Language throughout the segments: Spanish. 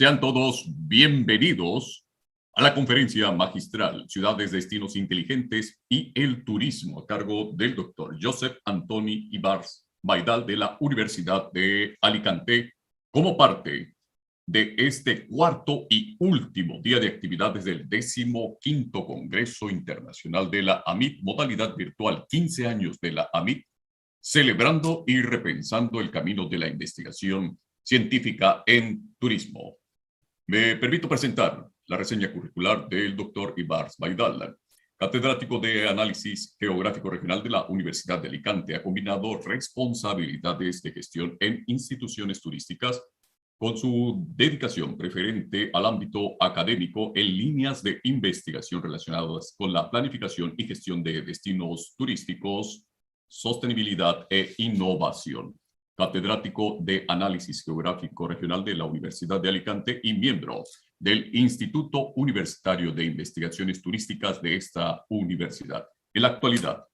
Sean todos bienvenidos a la conferencia magistral Ciudades, Destinos Inteligentes y el Turismo, a cargo del doctor Josep Antoni Ibars Baidal de la Universidad de Alicante, como parte de este cuarto y último día de actividades del 15º Congreso Internacional de la AMIT, modalidad virtual, 15 años de la AMIT, celebrando y repensando el camino de la investigación científica en turismo. Me permito presentar la reseña curricular del doctor Ibars Baidal. Catedrático de Análisis Geográfico Regional de la Universidad de Alicante, ha combinado responsabilidades de gestión en instituciones turísticas con su dedicación preferente al ámbito académico en líneas de investigación relacionadas con la planificación y gestión de destinos turísticos, sostenibilidad e innovación. Catedrático de Análisis Geográfico Regional de la Universidad de Alicante y miembro del Instituto Universitario de Investigaciones Turísticas de esta universidad. En la actualidad,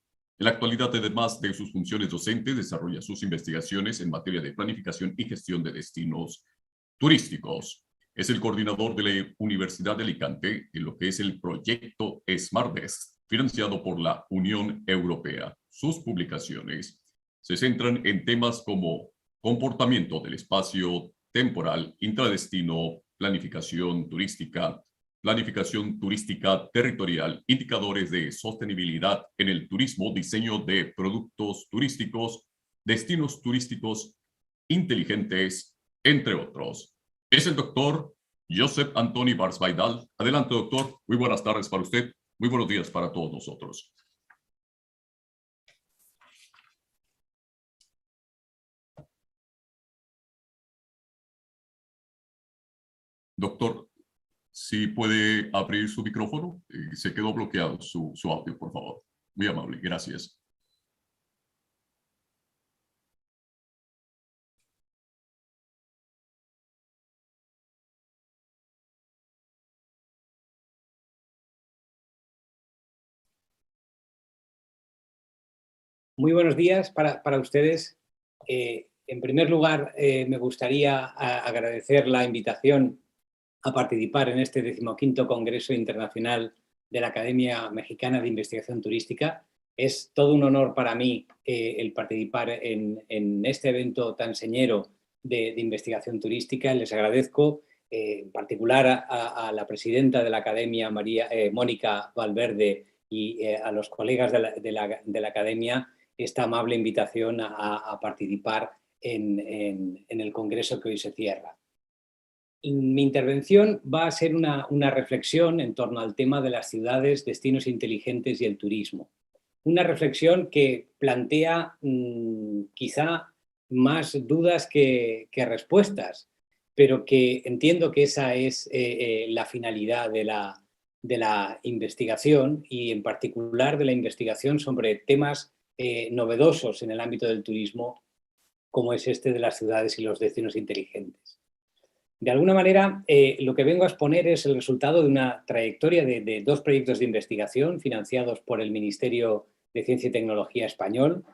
además de sus funciones docentes, desarrolla sus investigaciones en materia de planificación y gestión de destinos turísticos. Es el coordinador de la Universidad de Alicante en lo que es el proyecto SmartDesk, financiado por la Unión Europea. Sus publicaciones se centran en temas como comportamiento del espacio temporal, intradestino, planificación turística territorial, indicadores de sostenibilidad en el turismo, diseño de productos turísticos, destinos turísticos inteligentes, entre otros. Es el doctor Josep Antoni Ibars Baidal. Adelante, doctor. Muy buenas tardes para usted. Muy buenos días para todos nosotros. Doctor, si puede abrir su micrófono, se quedó bloqueado su audio, por favor. Muy amable, gracias. Muy buenos días para ustedes. En primer lugar, me gustaría agradecer la invitación a participar en este 15º Congreso Internacional de la Academia Mexicana de Investigación Turística. Es todo un honor para mí el participar en este evento tan señero de investigación turística. Les agradezco en particular a la presidenta de la Academia, Mónica Valverde, y a los colegas de la Academia esta amable invitación a participar en el congreso que hoy se cierra. Mi intervención va a ser una reflexión en torno al tema de las ciudades, destinos inteligentes y el turismo. Una reflexión que plantea quizá más dudas que respuestas, pero que entiendo que esa es la finalidad de la investigación, y en particular de la investigación sobre temas novedosos en el ámbito del turismo, como es este de las ciudades y los destinos inteligentes. De alguna manera, lo que vengo a exponer es el resultado de una trayectoria de dos proyectos de investigación financiados por el Ministerio de Ciencia y Tecnología español,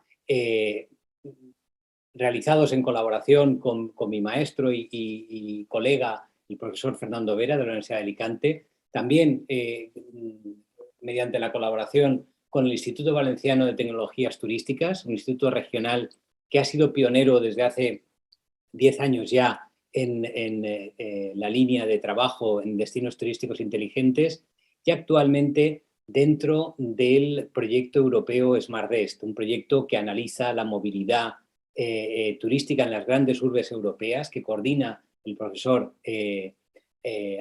realizados en colaboración con mi maestro y colega, el profesor Fernando Vera, de la Universidad de Alicante, también mediante la colaboración con el Instituto Valenciano de Tecnologías Turísticas, un instituto regional que ha sido pionero desde hace 10 años ya en la línea de trabajo en destinos turísticos inteligentes, y actualmente dentro del proyecto europeo SmartDesk, un proyecto que analiza la movilidad turística en las grandes urbes europeas, que coordina el profesor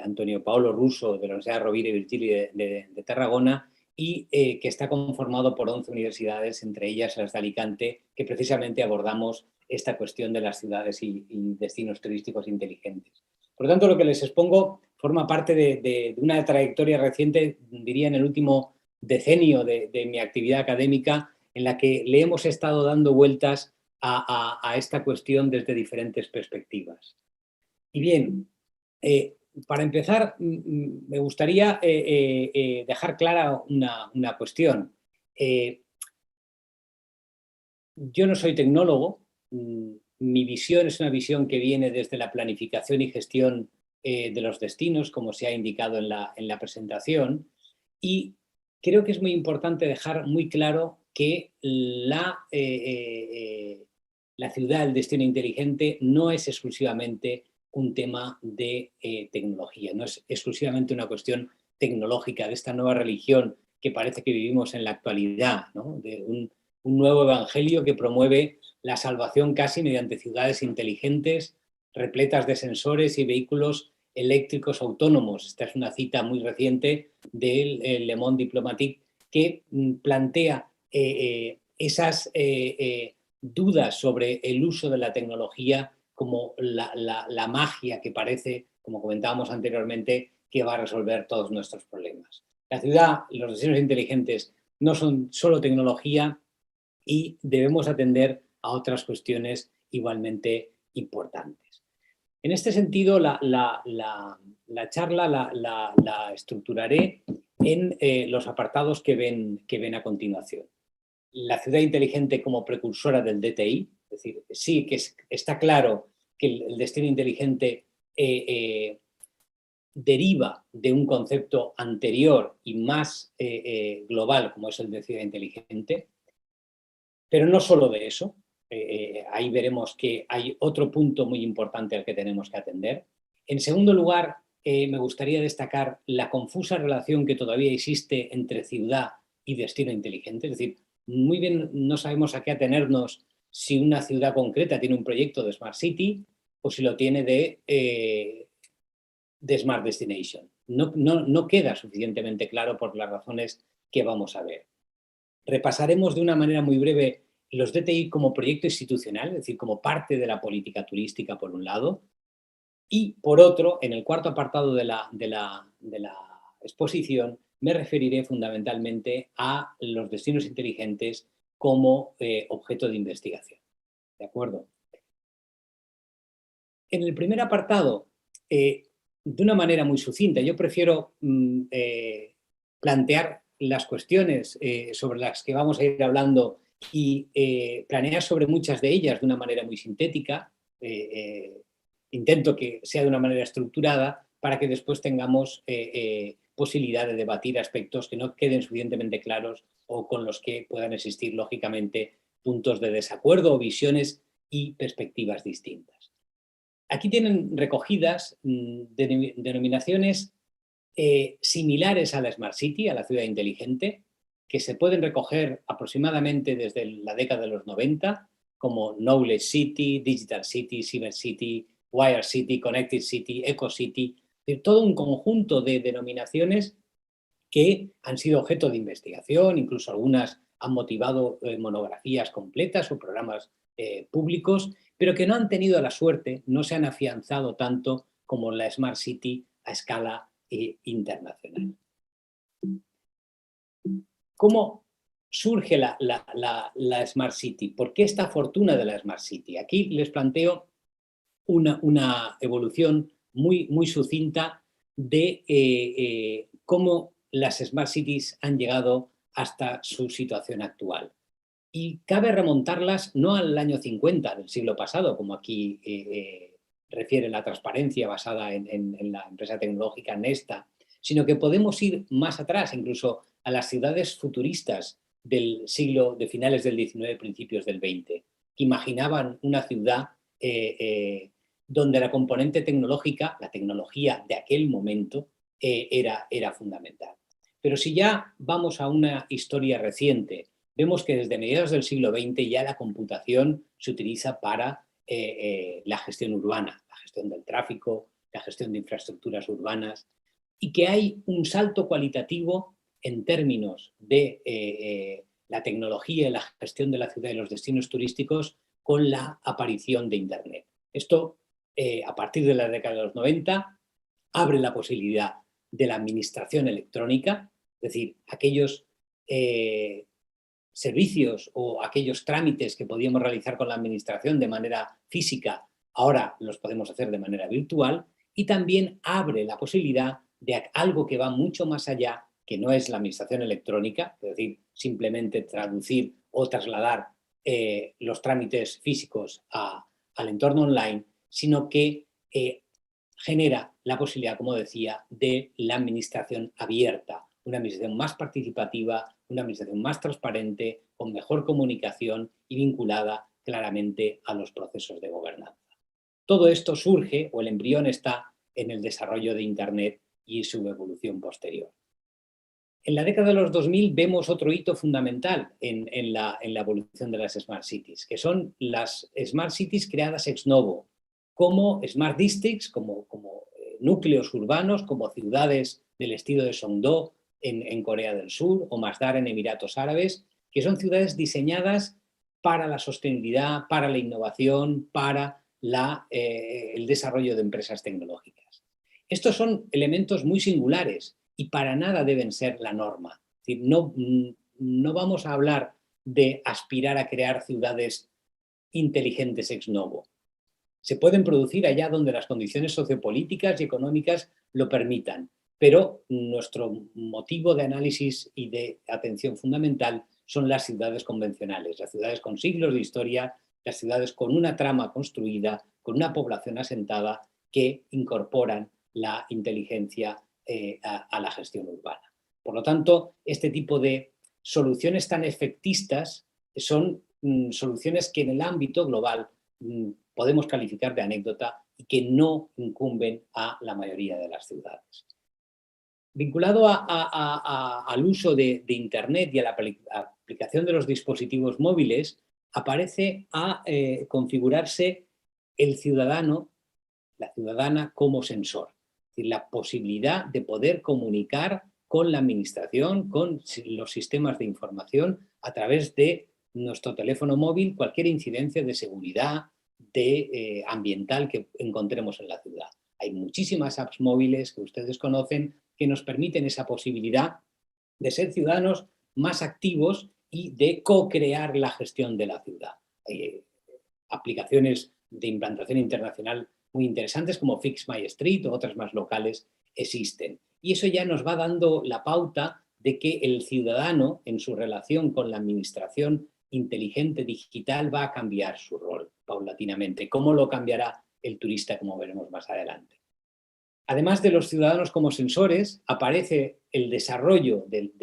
Antonio Paolo Russo de la Universidad Rovira i Virgili de Tarragona, y que está conformado por 11 universidades, entre ellas las de Alicante, que precisamente abordamos esta cuestión de las ciudades y destinos turísticos inteligentes. Por lo tanto, lo que les expongo forma parte de una trayectoria reciente, diría en el último decenio de mi actividad académica, en la que le hemos estado dando vueltas a esta cuestión desde diferentes perspectivas. Y bien, para empezar, me gustaría dejar clara una cuestión. Yo no soy tecnólogo. Mi visión es una visión que viene desde la planificación y gestión de los destinos, como se ha indicado en la presentación, y creo que es muy importante dejar muy claro que la ciudad, el destino inteligente, no es exclusivamente un tema de tecnología, no es exclusivamente una cuestión tecnológica de esta nueva religión que parece que vivimos en la actualidad, ¿no? De un nuevo evangelio que promueve la salvación casi mediante ciudades inteligentes, repletas de sensores y vehículos eléctricos autónomos. Esta es una cita muy reciente del Le Monde Diplomatique que plantea esas dudas sobre el uso de la tecnología como la magia que parece, como comentábamos anteriormente, que va a resolver todos nuestros problemas. La ciudad, los destinos inteligentes no son solo tecnología y debemos atender a otras cuestiones igualmente importantes. En este sentido, la charla la estructuraré en los apartados que ven a continuación. La ciudad inteligente como precursora del DTI, es decir, sí que está claro que el destino inteligente deriva de un concepto anterior y más global como es el de ciudad inteligente, pero no solo de eso. Ahí veremos que hay otro punto muy importante al que tenemos que atender. En segundo lugar, me gustaría destacar la confusa relación que todavía existe entre ciudad y destino inteligente. Es decir, muy bien no sabemos a qué atenernos si una ciudad concreta tiene un proyecto de Smart City o si lo tiene de Smart Destination. No queda suficientemente claro por las razones que vamos a ver. Repasaremos de una manera muy breve los DTI como proyecto institucional, es decir, como parte de la política turística, por un lado, y por otro, en el cuarto apartado de la exposición, me referiré fundamentalmente a los destinos inteligentes como objeto de investigación. ¿De acuerdo? En el primer apartado, de una manera muy sucinta, yo prefiero plantear las cuestiones sobre las que vamos a ir hablando y planear sobre muchas de ellas de una manera muy sintética. Intento que sea de una manera estructurada para que después tengamos posibilidad de debatir aspectos que no queden suficientemente claros o con los que puedan existir, lógicamente, puntos de desacuerdo o visiones y perspectivas distintas. Aquí tienen recogidas denominaciones similares a la Smart City, a la ciudad inteligente, que se pueden recoger aproximadamente desde la década de los 90, como Knowledge City, Digital City, Cyber City, Wire City, Connected City, Eco City, todo un conjunto de denominaciones que han sido objeto de investigación, incluso algunas han motivado monografías completas o programas públicos, pero que no han tenido la suerte, no se han afianzado tanto como la Smart City a escala internacional. ¿Cómo surge la Smart City? ¿Por qué esta fortuna de la Smart City? Aquí les planteo una evolución muy sucinta de cómo las Smart Cities han llegado hasta su situación actual. Y cabe remontarlas no al año 50 del siglo pasado, como aquí refiere la transparencia basada en la empresa tecnológica Nesta, sino que podemos ir más atrás, incluso a las ciudades futuristas del siglo, de finales del XIX, principios del XX, que imaginaban una ciudad donde la componente tecnológica, la tecnología de aquel momento, era fundamental. Pero si ya vamos a una historia reciente, vemos que desde mediados del siglo XX ya la computación se utiliza para la gestión urbana, la gestión del tráfico, la gestión de infraestructuras urbanas, y que hay un salto cualitativo en términos de la tecnología y la gestión de la ciudad y los destinos turísticos con la aparición de Internet. Esto, a partir de la década de los 90, abre la posibilidad de la administración electrónica, es decir, aquellos servicios o aquellos trámites que podíamos realizar con la administración de manera física, ahora los podemos hacer de manera virtual, y también abre la posibilidad de algo que va mucho más allá, que no es la administración electrónica, es decir, simplemente traducir o trasladar los trámites físicos al entorno online, sino que genera la posibilidad, como decía, de la administración abierta, una administración más participativa, una administración más transparente, con mejor comunicación y vinculada claramente a los procesos de gobernanza. Todo esto surge, o el embrión está, en el desarrollo de Internet y su evolución posterior. En la década de los 2000 vemos otro hito fundamental en la evolución de las Smart Cities, que son las Smart Cities creadas ex novo, como Smart Districts, como núcleos urbanos, como ciudades del estilo de Songdo en Corea del Sur o Masdar en Emiratos Árabes, que son ciudades diseñadas para la sostenibilidad, para la innovación, para el desarrollo de empresas tecnológicas. Estos son elementos muy singulares y para nada deben ser la norma. Es decir, no vamos a hablar de aspirar a crear ciudades inteligentes ex novo. Se pueden producir allá donde las condiciones sociopolíticas y económicas lo permitan, pero nuestro motivo de análisis y de atención fundamental son las ciudades convencionales, las ciudades con siglos de historia, las ciudades con una trama construida, con una población asentada que incorporan la inteligencia a la gestión urbana. Por lo tanto, este tipo de soluciones tan efectistas son soluciones que en el ámbito global podemos calificar de anécdota y que no incumben a la mayoría de las ciudades. Vinculado al uso de Internet y a la aplicación de los dispositivos móviles, aparece a configurarse el ciudadano, la ciudadana como sensor. Es decir, la posibilidad de poder comunicar con la administración, con los sistemas de información a través de nuestro teléfono móvil, cualquier incidencia de seguridad, ambiental que encontremos en la ciudad. Hay muchísimas apps móviles que ustedes conocen que nos permiten esa posibilidad de ser ciudadanos más activos y de co-crear la gestión de la ciudad. Hay aplicaciones de implantación internacional muy interesantes como Fix My Street o otras más locales existen. Y eso ya nos va dando la pauta de que el ciudadano en su relación con la administración inteligente digital va a cambiar su rol paulatinamente. ¿Cómo lo cambiará el turista? Como veremos más adelante. Además de los ciudadanos como sensores, aparece el desarrollo del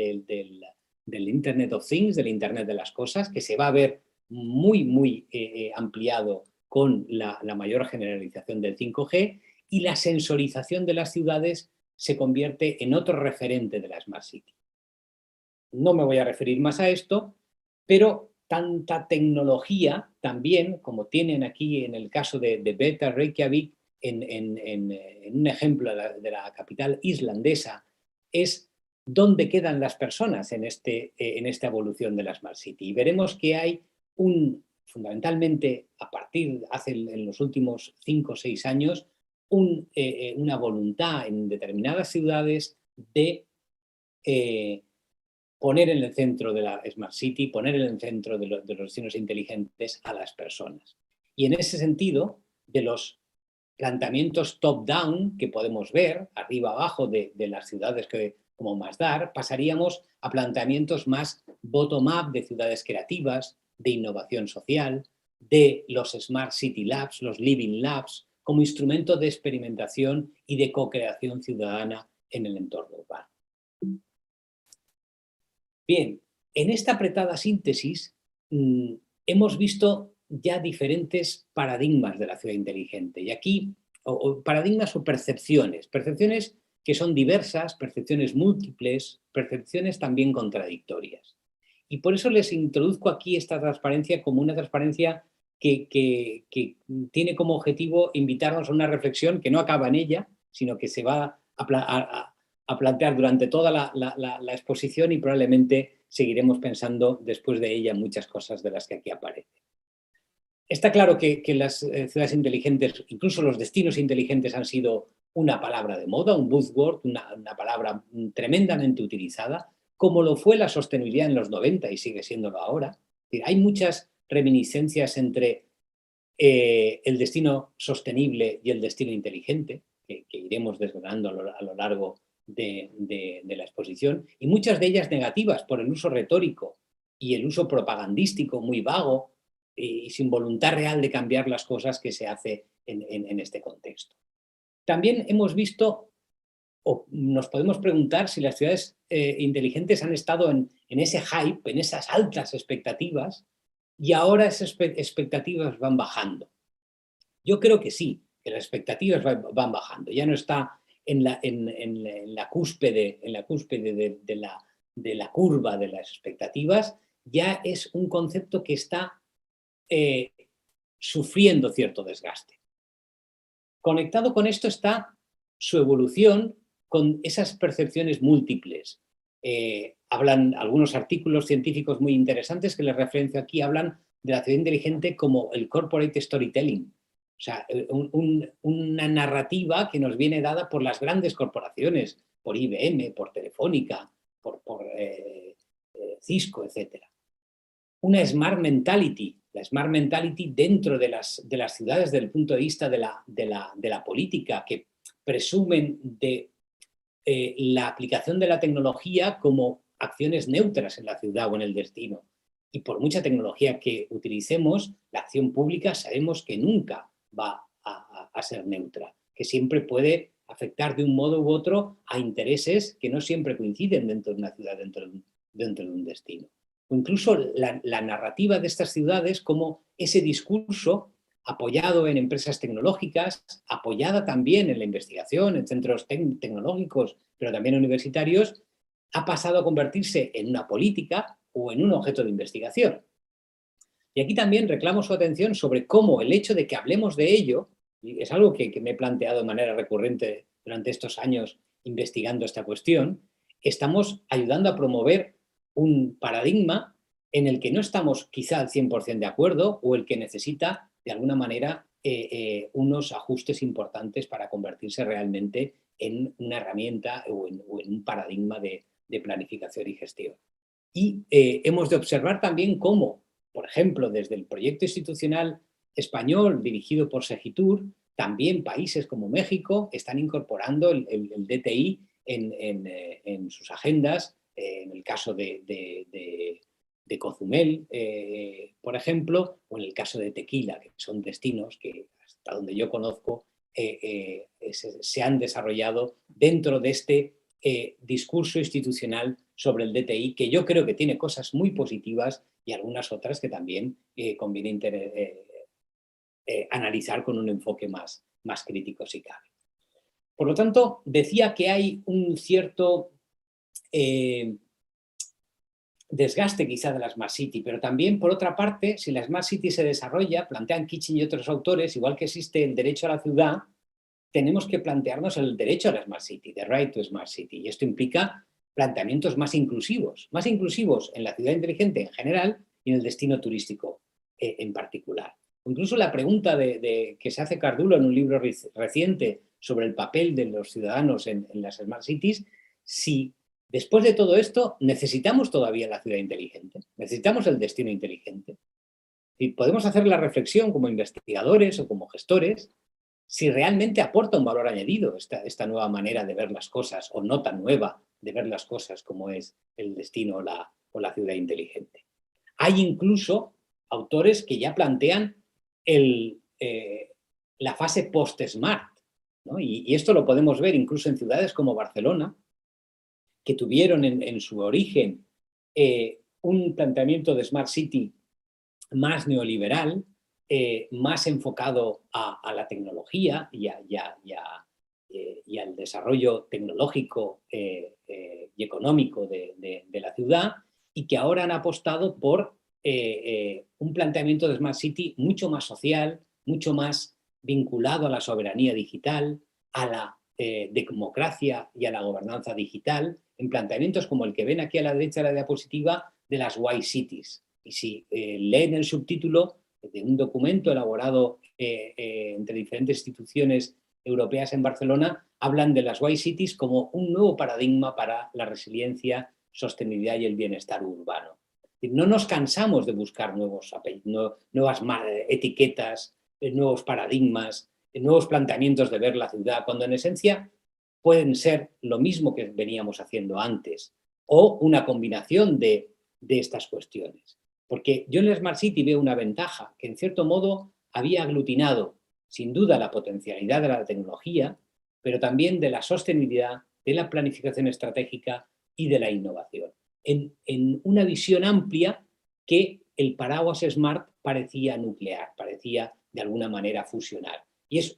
Internet of Things, del Internet de las cosas, que se va a ver muy ampliado con la mayor generalización del 5G, y la sensorización de las ciudades se convierte en otro referente de la Smart City. No me voy a referir más a esto, pero tanta tecnología también, como tienen aquí en el caso de Beta Reykjavik, en un ejemplo de la capital islandesa, es dónde quedan las personas en esta evolución de la Smart City. Y veremos que hay fundamentalmente, en los últimos 5 o 6 años, una voluntad en determinadas ciudades de poner en el centro de la Smart City, poner en el centro de los destinos inteligentes a las personas. Y en ese sentido, de los planteamientos top-down que podemos ver, arriba-abajo de las ciudades como Masdar, pasaríamos a planteamientos más bottom-up de ciudades creativas, de innovación social, de los Smart City Labs, los Living Labs, como instrumento de experimentación y de co-creación ciudadana en el entorno urbano. Bien, en esta apretada síntesis hemos visto ya diferentes paradigmas de la ciudad inteligente. Y aquí, paradigmas o percepciones que son diversas, percepciones múltiples, percepciones también contradictorias. Y por eso les introduzco aquí esta transparencia como una transparencia que tiene como objetivo invitarnos a una reflexión que no acaba en ella, sino que se va a plantear durante toda la exposición y probablemente seguiremos pensando después de ella muchas cosas de las que aquí aparecen. Está claro que las ciudades inteligentes, incluso los destinos inteligentes, han sido una palabra de moda, un buzzword, una palabra tremendamente utilizada, como lo fue la sostenibilidad en los 90 y sigue siéndolo ahora. Es decir, hay muchas reminiscencias entre el destino sostenible y el destino inteligente, que iremos desgranando a lo largo de la exposición, y muchas de ellas negativas por el uso retórico y el uso propagandístico muy vago y sin voluntad real de cambiar las cosas que se hace en este contexto. También hemos visto, o nos podemos preguntar si las ciudades inteligentes han estado en ese hype, en esas altas expectativas, y ahora esas expectativas van bajando. Yo creo que sí, que las expectativas van bajando. Ya no está en la cúspide, de la curva de las expectativas, ya es un concepto que está sufriendo cierto desgaste. Conectado con esto está su evolución con esas percepciones múltiples. Hablan algunos artículos científicos muy interesantes que les referencio aquí, hablan de la ciudad inteligente como el corporate storytelling. O sea, una narrativa que nos viene dada por las grandes corporaciones, por IBM, por Telefónica, por Cisco, etc. Una smart mentality, la smart mentality dentro de las ciudades desde el punto de vista de la política, que presumen de la aplicación de la tecnología como acciones neutras en la ciudad o en el destino. Y por mucha tecnología que utilicemos, la acción pública sabemos que nunca va a ser neutra, que siempre puede afectar de un modo u otro a intereses que no siempre coinciden dentro de una ciudad, dentro de un destino. O incluso la narrativa de estas ciudades como ese discurso apoyado en empresas tecnológicas, apoyada también en la investigación, en centros tecnológicos, pero también universitarios, ha pasado a convertirse en una política o en un objeto de investigación. Y aquí también reclamo su atención sobre cómo el hecho de que hablemos de ello, y es algo que me he planteado de manera recurrente durante estos años investigando esta cuestión, estamos ayudando a promover un paradigma en el que no estamos quizá al 100% de acuerdo o el que necesita, de alguna manera, unos ajustes importantes para convertirse realmente en una herramienta o en un paradigma de planificación y gestión. Y hemos de observar también cómo, por ejemplo, desde el proyecto institucional español dirigido por Segitur, también países como México están incorporando el DTI en sus agendas, en el caso de Cozumel, por ejemplo, o en el caso de Tequila, que son destinos que, hasta donde yo conozco, se han desarrollado dentro de este discurso institucional sobre el DTI, que yo creo que tiene cosas muy positivas y algunas otras que también conviene analizar con un enfoque más crítico si cabe. Por lo tanto, decía que hay un cierto desgaste quizá de la Smart City, pero también, por otra parte, si la Smart City se desarrolla, plantean Kitchen y otros autores, igual que existe el derecho a la ciudad, tenemos que plantearnos el derecho a la Smart City, the right to Smart City, y esto implica planteamientos más inclusivos en la ciudad inteligente en general y en el destino turístico en particular. Incluso la pregunta que se hace Cardulo en un libro reciente sobre el papel de los ciudadanos en las Smart Cities, si después de todo esto necesitamos todavía la ciudad inteligente, necesitamos el destino inteligente. Y podemos hacer la reflexión como investigadores o como gestores si realmente aporta un valor añadido esta nueva manera de ver las cosas, o no tan nueva de ver las cosas como es el destino o la ciudad inteligente. Hay incluso autores que ya plantean la fase post-smart, ¿no? Y esto lo podemos ver incluso en ciudades como Barcelona, que tuvieron en su origen un planteamiento de Smart City más neoliberal, más enfocado a la tecnología y al desarrollo tecnológico y económico de la ciudad, y que ahora han apostado por un planteamiento de Smart City mucho más social, mucho más vinculado a la soberanía digital, a la democracia y a la gobernanza digital, en planteamientos como el que ven aquí a la derecha de la diapositiva de las White Cities. Y si leen el subtítulo de un documento elaborado entre diferentes instituciones europeas en Barcelona, hablan de las White Cities como un nuevo paradigma para la resiliencia, sostenibilidad y el bienestar urbano. No nos cansamos de buscar nuevas etiquetas, nuevos paradigmas, nuevos planteamientos de ver la ciudad, cuando en esencia pueden ser lo mismo que veníamos haciendo antes, o una combinación de estas cuestiones. Porque yo en la Smart City veo una ventaja que en cierto modo había aglutinado sin duda la potencialidad de la tecnología, pero también de la sostenibilidad, de la planificación estratégica y de la innovación. En una visión amplia que el paraguas Smart parecía nuclear, parecía de alguna manera fusionar. Y es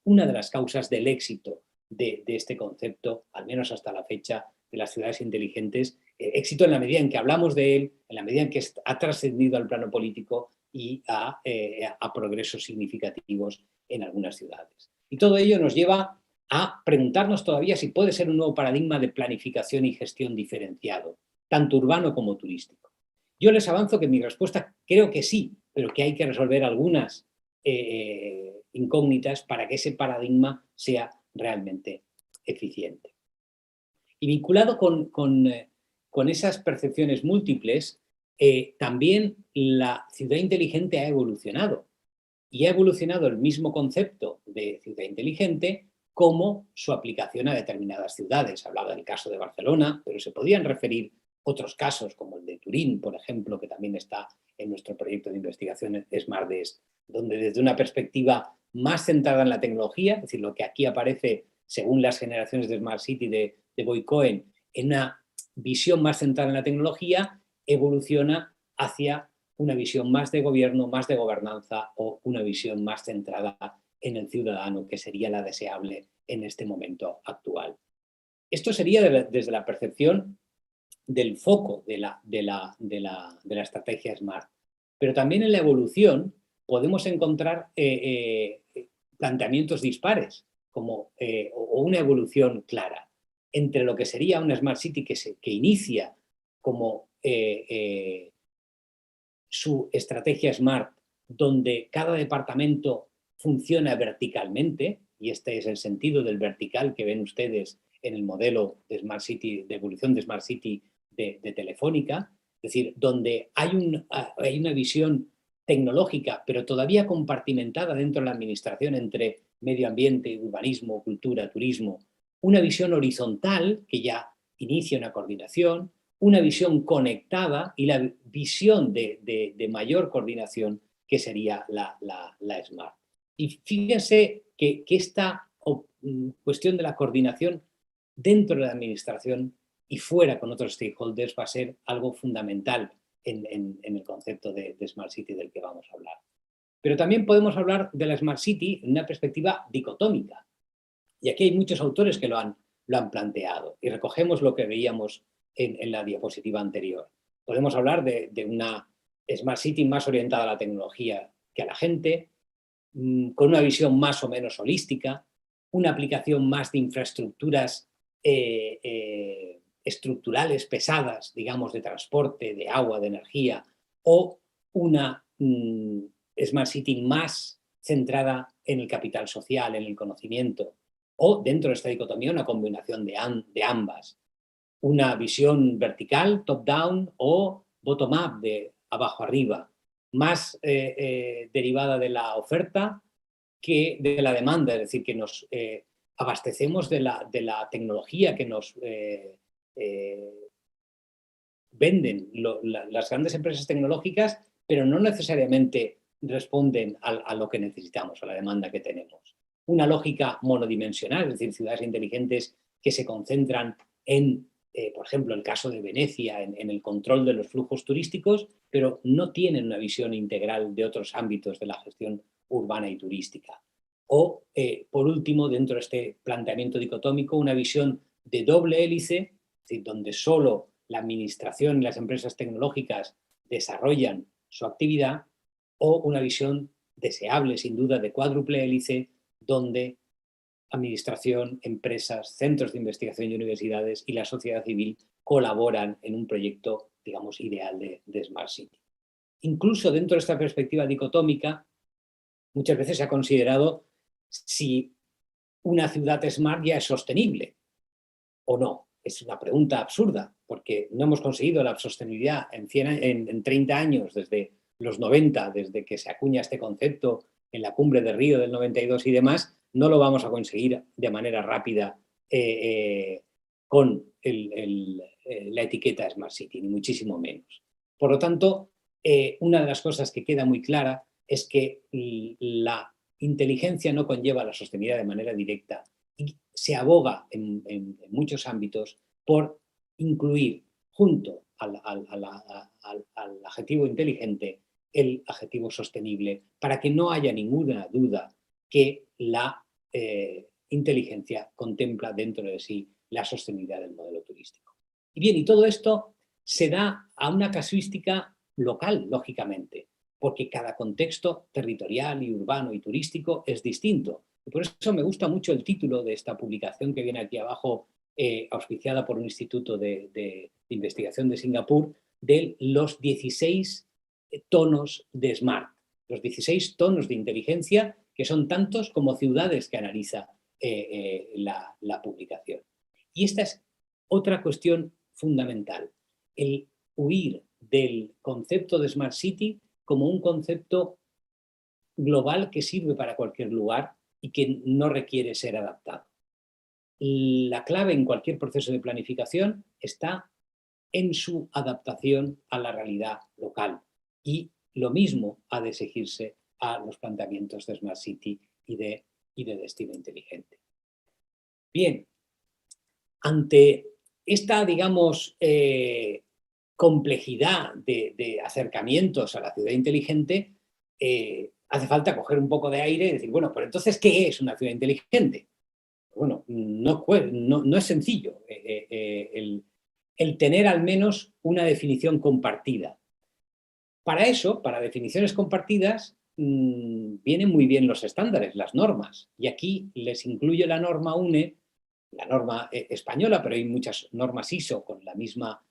una de las causas del éxito de este concepto, al menos hasta la fecha, de las ciudades inteligentes. Éxito en la medida en que hablamos de él, en la medida en que ha trascendido al plano político y a progresos significativos en algunas ciudades. Y todo ello nos lleva a preguntarnos todavía si puede ser un nuevo paradigma de planificación y gestión diferenciado, tanto urbano como turístico. Yo les avanzo que mi respuesta creo que sí, pero que hay que resolver algunas incógnitas para que ese paradigma sea realmente eficiente. Y vinculado con esas percepciones múltiples, también la ciudad inteligente ha evolucionado. Y ha evolucionado el mismo concepto de ciudad inteligente como su aplicación a determinadas ciudades. Hablaba del caso de Barcelona, pero se podían referir otros casos, como el de Turín, por ejemplo, que también está en nuestro proyecto de investigación SmartDes, donde desde una perspectiva más centrada en la tecnología, es decir, lo que aquí aparece según las generaciones de Smart City de Boy Cohen, en una visión más centrada en la tecnología, evoluciona hacia una visión más de gobierno, más de gobernanza o una visión más centrada en el ciudadano, que sería la deseable en este momento actual. Esto sería desde la percepción del foco de la estrategia Smart. Pero también en la evolución podemos encontrar planteamientos dispares o una evolución clara entre lo que sería una Smart City que inicia como su estrategia Smart, donde cada departamento funciona verticalmente, y este es el sentido del vertical que ven ustedes en el modelo de Smart City, de evolución de Smart City de Telefónica, es decir, donde hay una visión tecnológica, pero todavía compartimentada dentro de la administración entre medio ambiente, urbanismo, cultura, turismo, una visión horizontal que ya inicia una coordinación, una visión conectada y la visión de mayor coordinación que sería la Smart. Y fíjense que esta cuestión de la coordinación dentro de la administración y fuera con otros stakeholders va a ser algo fundamental en el concepto de Smart City del que vamos a hablar. Pero también podemos hablar de la Smart City en una perspectiva dicotómica. Y aquí hay muchos autores que lo han planteado. Y recogemos lo que veíamos en la diapositiva anterior. Podemos hablar de una Smart City más orientada a la tecnología que a la gente, con una visión más o menos holística, una aplicación más de infraestructuras estructurales pesadas, digamos, de transporte, de agua, de energía, o una Smart City más centrada en el capital social, en el conocimiento, o dentro de esta dicotomía una combinación de ambas. Una visión vertical, top-down, o bottom-up, de abajo arriba, más derivada de la oferta que de la demanda, es decir, que nos abastecemos de la tecnología que nos venden las grandes empresas tecnológicas, pero no necesariamente responden a lo que necesitamos, a la demanda que tenemos. Una lógica monodimensional, es decir, ciudades inteligentes que se concentran en, por ejemplo, el caso de Venecia, en el control de los flujos turísticos, pero no tienen una visión integral de otros ámbitos de la gestión urbana y turística. O, por último, dentro de este planteamiento dicotómico, una visión de doble hélice, es decir, donde solo la administración y las empresas tecnológicas desarrollan su actividad, o una visión deseable, sin duda, de cuádruple hélice, donde administración, empresas, centros de investigación y universidades y la sociedad civil colaboran en un proyecto, digamos, ideal de Smart City. Incluso dentro de esta perspectiva dicotómica, muchas veces se ha considerado si una ciudad smart ya es sostenible o no. Es una pregunta absurda, porque no hemos conseguido la sostenibilidad en 30 años, desde los 90, desde que se acuña este concepto en la cumbre de Río del 92 y demás, no lo vamos a conseguir de manera rápida con la etiqueta Smart City, ni muchísimo menos. Por lo tanto, una de las cosas que queda muy clara es que la inteligencia no conlleva la sostenibilidad de manera directa y se aboga en muchos ámbitos por incluir junto al adjetivo inteligente el adjetivo sostenible, para que no haya ninguna duda que la inteligencia contempla dentro de sí la sostenibilidad del modelo turístico. Y bien, y todo esto se da a una casuística local, lógicamente, porque cada contexto territorial y urbano y turístico es distinto. Y por eso me gusta mucho el título de esta publicación que viene aquí abajo, auspiciada por un instituto de investigación de Singapur, de los 16 tonos de SMART, los 16 tonos de inteligencia, que son tantos como ciudades que analiza la publicación. Y esta es otra cuestión fundamental, el huir del concepto de Smart City como un concepto global que sirve para cualquier lugar y que no requiere ser adaptado. La clave en cualquier proceso de planificación está en su adaptación a la realidad local. Y lo mismo ha de exigirse a los planteamientos de Smart City y de destino inteligente. Bien, ante esta, digamos, complejidad de acercamientos a la ciudad inteligente, hace falta coger un poco de aire y decir, bueno, pero entonces, ¿qué es una ciudad inteligente? Bueno, no es sencillo el tener al menos una definición compartida. Para eso, para definiciones compartidas, vienen muy bien los estándares, las normas. Y aquí les incluye la norma UNE, la norma española, pero hay muchas normas ISO con la misma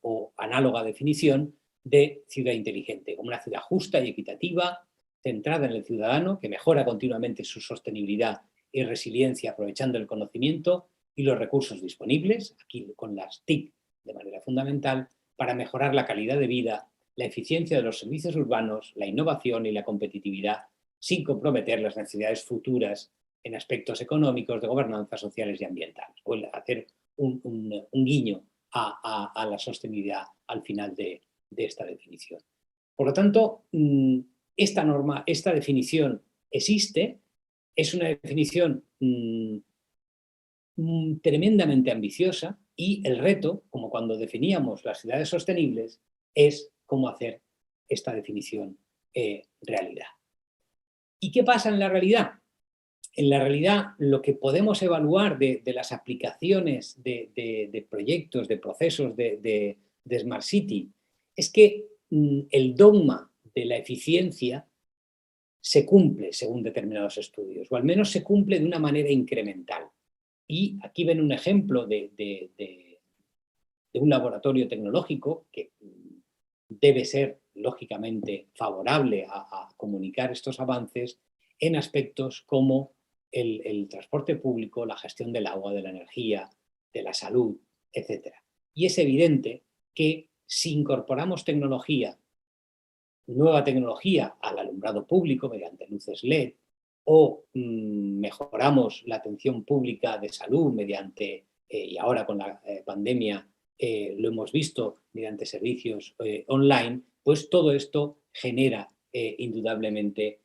o análoga definición de ciudad inteligente, como una ciudad justa y equitativa, centrada en el ciudadano, que mejora continuamente su sostenibilidad y resiliencia aprovechando el conocimiento y los recursos disponibles, aquí con las TIC de manera fundamental, para mejorar la calidad de vida, la eficiencia de los servicios urbanos, la innovación y la competitividad, sin comprometer las necesidades futuras en aspectos económicos, de gobernanza, sociales y ambientales. O hacer un guiño a la sostenibilidad al final de esta definición. Por lo tanto, esta norma, esta definición existe, es una definición tremendamente ambiciosa y el reto, como cuando definíamos las ciudades sostenibles, es cómo hacer esta definición realidad. ¿Y qué pasa en la realidad? En la realidad, lo que podemos evaluar de las aplicaciones de proyectos, de procesos de Smart City, es que el dogma de la eficiencia se cumple según determinados estudios, o al menos se cumple de una manera incremental. Y aquí ven un ejemplo de un laboratorio tecnológico que debe ser, lógicamente, favorable a comunicar estos avances en aspectos como el transporte público, la gestión del agua, de la energía, de la salud, etc. Y es evidente que si incorporamos nueva tecnología al alumbrado público mediante luces LED, o mejoramos la atención pública de salud mediante, y ahora con la pandemia lo hemos visto mediante servicios online, pues todo esto genera indudablemente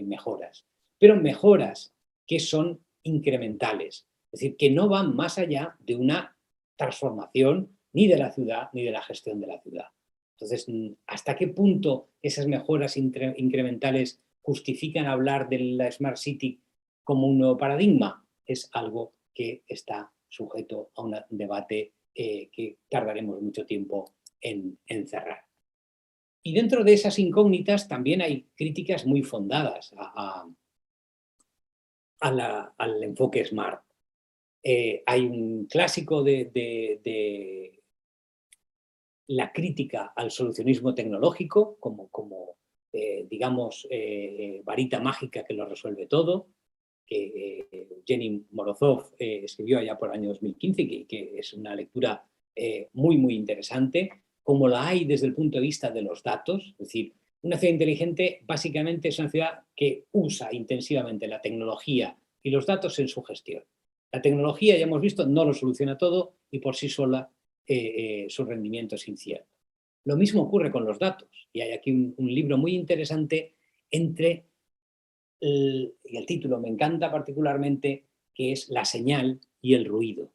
mejoras. Pero mejoras que son incrementales, es decir, que no van más allá de una transformación ni de la ciudad ni de la gestión de la ciudad. Entonces, ¿hasta qué punto esas mejoras incrementales justifican hablar de la Smart City como un nuevo paradigma? Es algo que está sujeto a un debate que tardaremos mucho tiempo en cerrar. Y dentro de esas incógnitas también hay críticas muy fondadas al enfoque Smart. Hay un clásico de la crítica al solucionismo tecnológico como digamos, varita mágica que lo resuelve todo, que Jenny Morozov escribió allá por el año 2015, que es una lectura muy interesante, como la hay desde el punto de vista de los datos. Es decir, una ciudad inteligente básicamente es una ciudad que usa intensivamente la tecnología y los datos en su gestión. La tecnología, ya hemos visto, no lo soluciona todo y por sí sola su rendimiento es incierto. Lo mismo ocurre con los datos y hay aquí un libro muy interesante entre y el título me encanta particularmente, que es la señal y el ruido.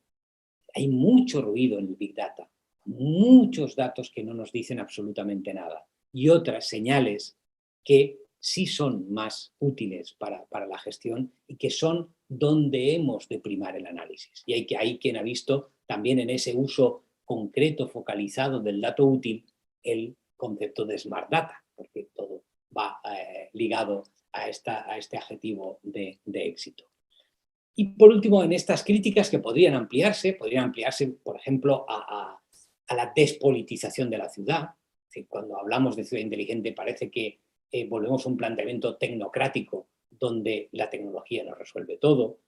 Hay mucho ruido en el Big Data, muchos datos que no nos dicen absolutamente nada y otras señales que sí son más útiles para la gestión y que son donde hemos de primar el análisis. Y hay quien ha visto también en ese uso concreto, focalizado del dato útil, el concepto de Smart Data, porque todo va ligado a este adjetivo de éxito. Y por último, en estas críticas que podrían ampliarse, por ejemplo, a la despolitización de la ciudad. Es decir, cuando hablamos de ciudad inteligente parece que volvemos a un planteamiento tecnocrático donde la tecnología nos resuelve todo.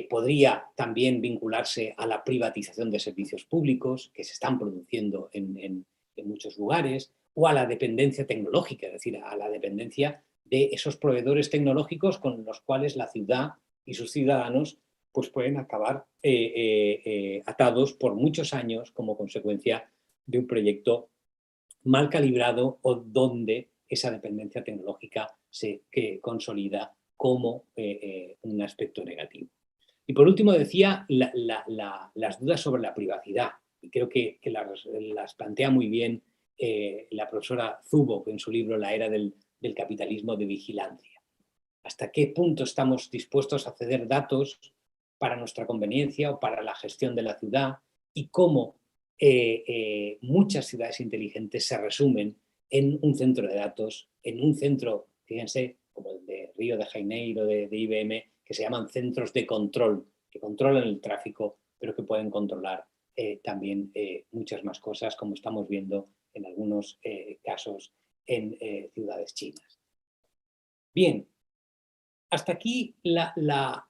Podría también vincularse a la privatización de servicios públicos que se están produciendo en muchos lugares, o a la dependencia tecnológica, es decir, a la dependencia de esos proveedores tecnológicos con los cuales la ciudad y sus ciudadanos pues pueden acabar atados por muchos años como consecuencia de un proyecto mal calibrado o donde esa dependencia tecnológica se consolida como un aspecto negativo. Y por último decía las dudas sobre la privacidad, y creo que las plantea muy bien la profesora Zuboff en su libro La era del capitalismo de vigilancia. ¿Hasta qué punto estamos dispuestos a ceder datos para nuestra conveniencia o para la gestión de la ciudad? Y cómo muchas ciudades inteligentes se resumen en un centro de datos, en un centro, fíjense, como el de Río de Janeiro, de IBM, que se llaman centros de control, que controlan el tráfico, pero que pueden controlar también muchas más cosas, como estamos viendo en algunos casos en ciudades chinas. Bien, hasta aquí la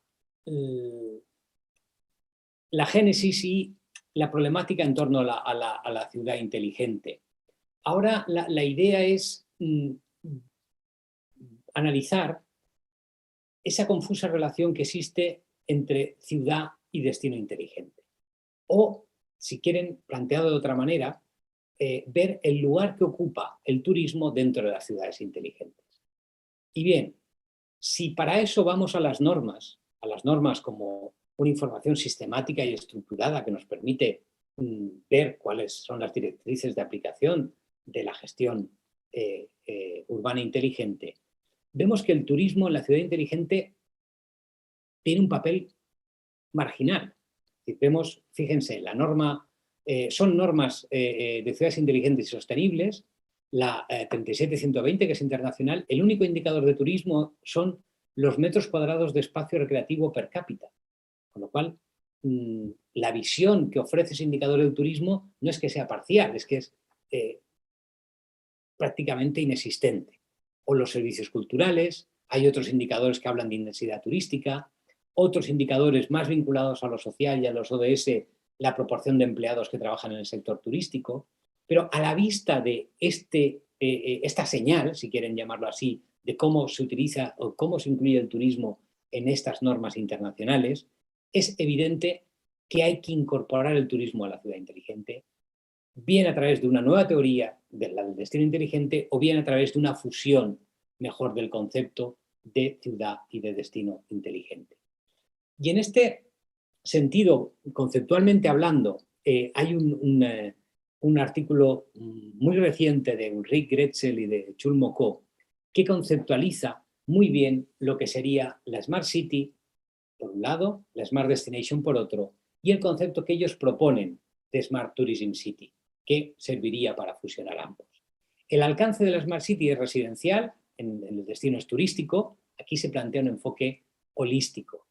génesis y la problemática en torno a la ciudad inteligente. Ahora la idea es analizar esa confusa relación que existe entre ciudad y destino inteligente. O, si quieren, planteado de otra manera, ver el lugar que ocupa el turismo dentro de las ciudades inteligentes. Y bien, si para eso vamos a las normas como una información sistemática y estructurada que nos permite ver cuáles son las directrices de aplicación de la gestión urbana inteligente, vemos que el turismo en la ciudad inteligente tiene un papel marginal. Vemos, fíjense, la norma, son normas de ciudades inteligentes y sostenibles, la 37120, que es internacional. El único indicador de turismo son los metros cuadrados de espacio recreativo per cápita. Con lo cual, la visión que ofrece ese indicador del turismo no es que sea parcial, es que es prácticamente inexistente. O los servicios culturales, hay otros indicadores que hablan de intensidad turística, otros indicadores más vinculados a lo social y a los ODS, la proporción de empleados que trabajan en el sector turístico, pero a la vista de esta señal, si quieren llamarlo así, de cómo se utiliza o cómo se incluye el turismo en estas normas internacionales, es evidente que hay que incorporar el turismo a la ciudad inteligente, bien a través de una nueva teoría del destino inteligente o bien a través de una fusión mejor del concepto de ciudad y de destino inteligente. Y en este sentido, conceptualmente hablando, hay un artículo muy reciente de Ulrich Gretzel y de Chul-Mokó que conceptualiza muy bien lo que sería la Smart City, por un lado, la Smart Destination por otro, y el concepto que ellos proponen de Smart Tourism City, que serviría para fusionar ambos. El alcance de la Smart City es residencial, en el destino es turístico. Aquí se plantea un enfoque holístico.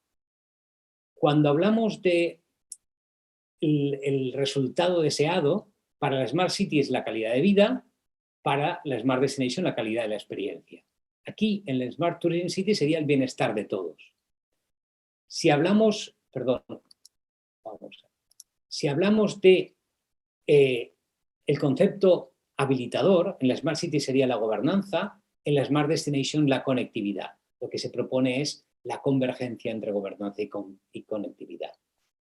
Cuando hablamos de el resultado deseado, para la Smart City es la calidad de vida, para la Smart Destination la calidad de la experiencia. Aquí, en la Smart Tourism City, sería el bienestar de todos. Si hablamos, si hablamos de el concepto habilitador, en la Smart City sería la gobernanza, en la Smart Destination la conectividad. Lo que se propone es la convergencia entre gobernanza y conectividad.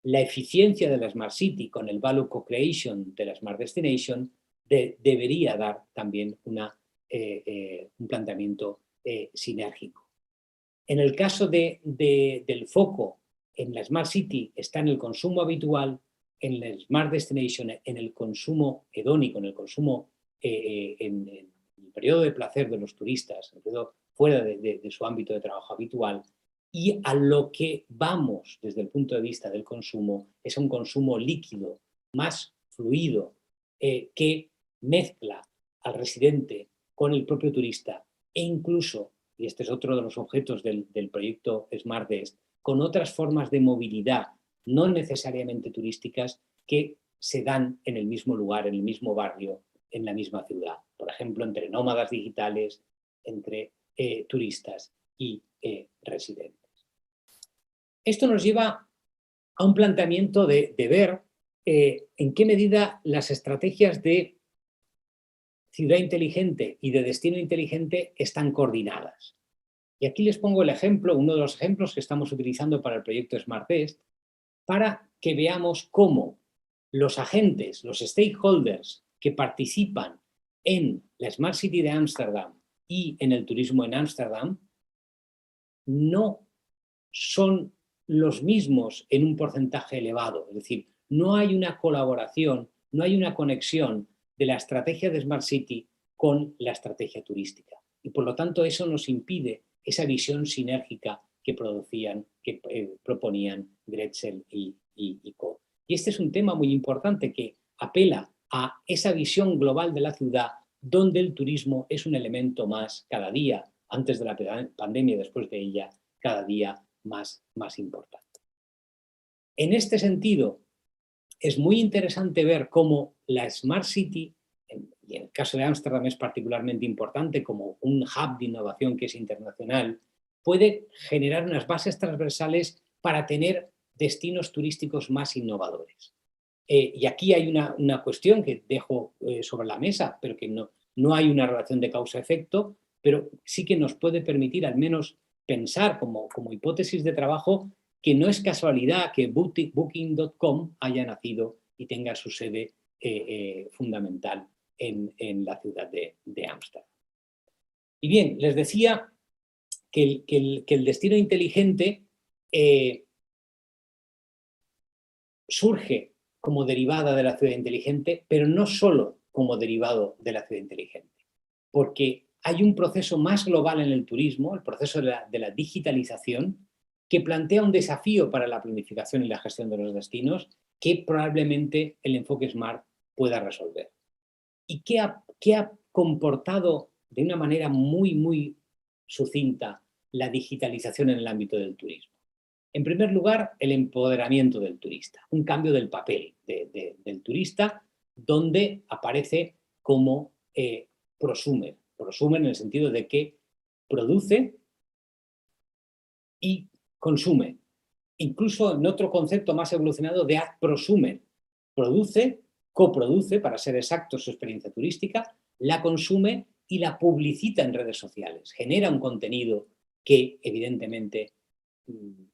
La eficiencia de la Smart City con el Value Co-Creation de la Smart Destination debería dar también un planteamiento sinérgico. En el caso del foco en la Smart City está en el consumo habitual, en la Smart Destination, en el consumo hedónico, en el consumo en el periodo de placer de los turistas, el periodo fuera de su ámbito de trabajo habitual, y a lo que vamos desde el punto de vista del consumo es un consumo líquido, más fluido, que mezcla al residente con el propio turista e incluso, y este es otro de los objetos del proyecto Smart Desk, con otras formas de movilidad no necesariamente turísticas que se dan en el mismo lugar, en el mismo barrio, en la misma ciudad. Por ejemplo, entre nómadas digitales, entre turistas y residentes. Esto nos lleva a un planteamiento de ver en qué medida las estrategias de ciudad inteligente y de destino inteligente están coordinadas. Y aquí les pongo el ejemplo, uno de los ejemplos que estamos utilizando para el proyecto Smart Desk, para que veamos cómo los agentes, los stakeholders que participan en la Smart City de Ámsterdam y en el turismo en Ámsterdam no son los mismos en un porcentaje elevado. Es decir, no hay una colaboración, no hay una conexión de la estrategia de Smart City con la estrategia turística. Y por lo tanto eso nos impide esa visión sinérgica que proponían Grätzel y Co. Y este es un tema muy importante que apela a esa visión global de la ciudad donde el turismo es un elemento más cada día, antes de la pandemia y después de ella, cada día más importante. En este sentido, es muy interesante ver cómo la Smart City, y en el caso de Ámsterdam es particularmente importante como un hub de innovación que es internacional, puede generar unas bases transversales para tener destinos turísticos más innovadores. Y aquí hay una cuestión que dejo sobre la mesa, pero que no hay una relación de causa-efecto, pero sí que nos puede permitir al menos pensar como hipótesis de trabajo que no es casualidad que Booking.com haya nacido y tenga su sede fundamental en la ciudad de Ámsterdam. Y bien, les decía que el destino inteligente surge como derivada de la ciudad inteligente, pero no solo como derivado de la ciudad inteligente, porque hay un proceso más global en el turismo, el proceso de la digitalización, que plantea un desafío para la planificación y la gestión de los destinos que probablemente el enfoque Smart pueda resolver. ¿Y qué ha comportado de una manera muy sucinta la digitalización en el ámbito del turismo? En primer lugar, el empoderamiento del turista, un cambio del papel del turista, donde aparece como prosumer en el sentido de que produce y consume. Incluso en otro concepto más evolucionado de ad prosumer, produce, coproduce, para ser exactos, su experiencia turística, la consume y la publicita en redes sociales, genera un contenido que evidentemente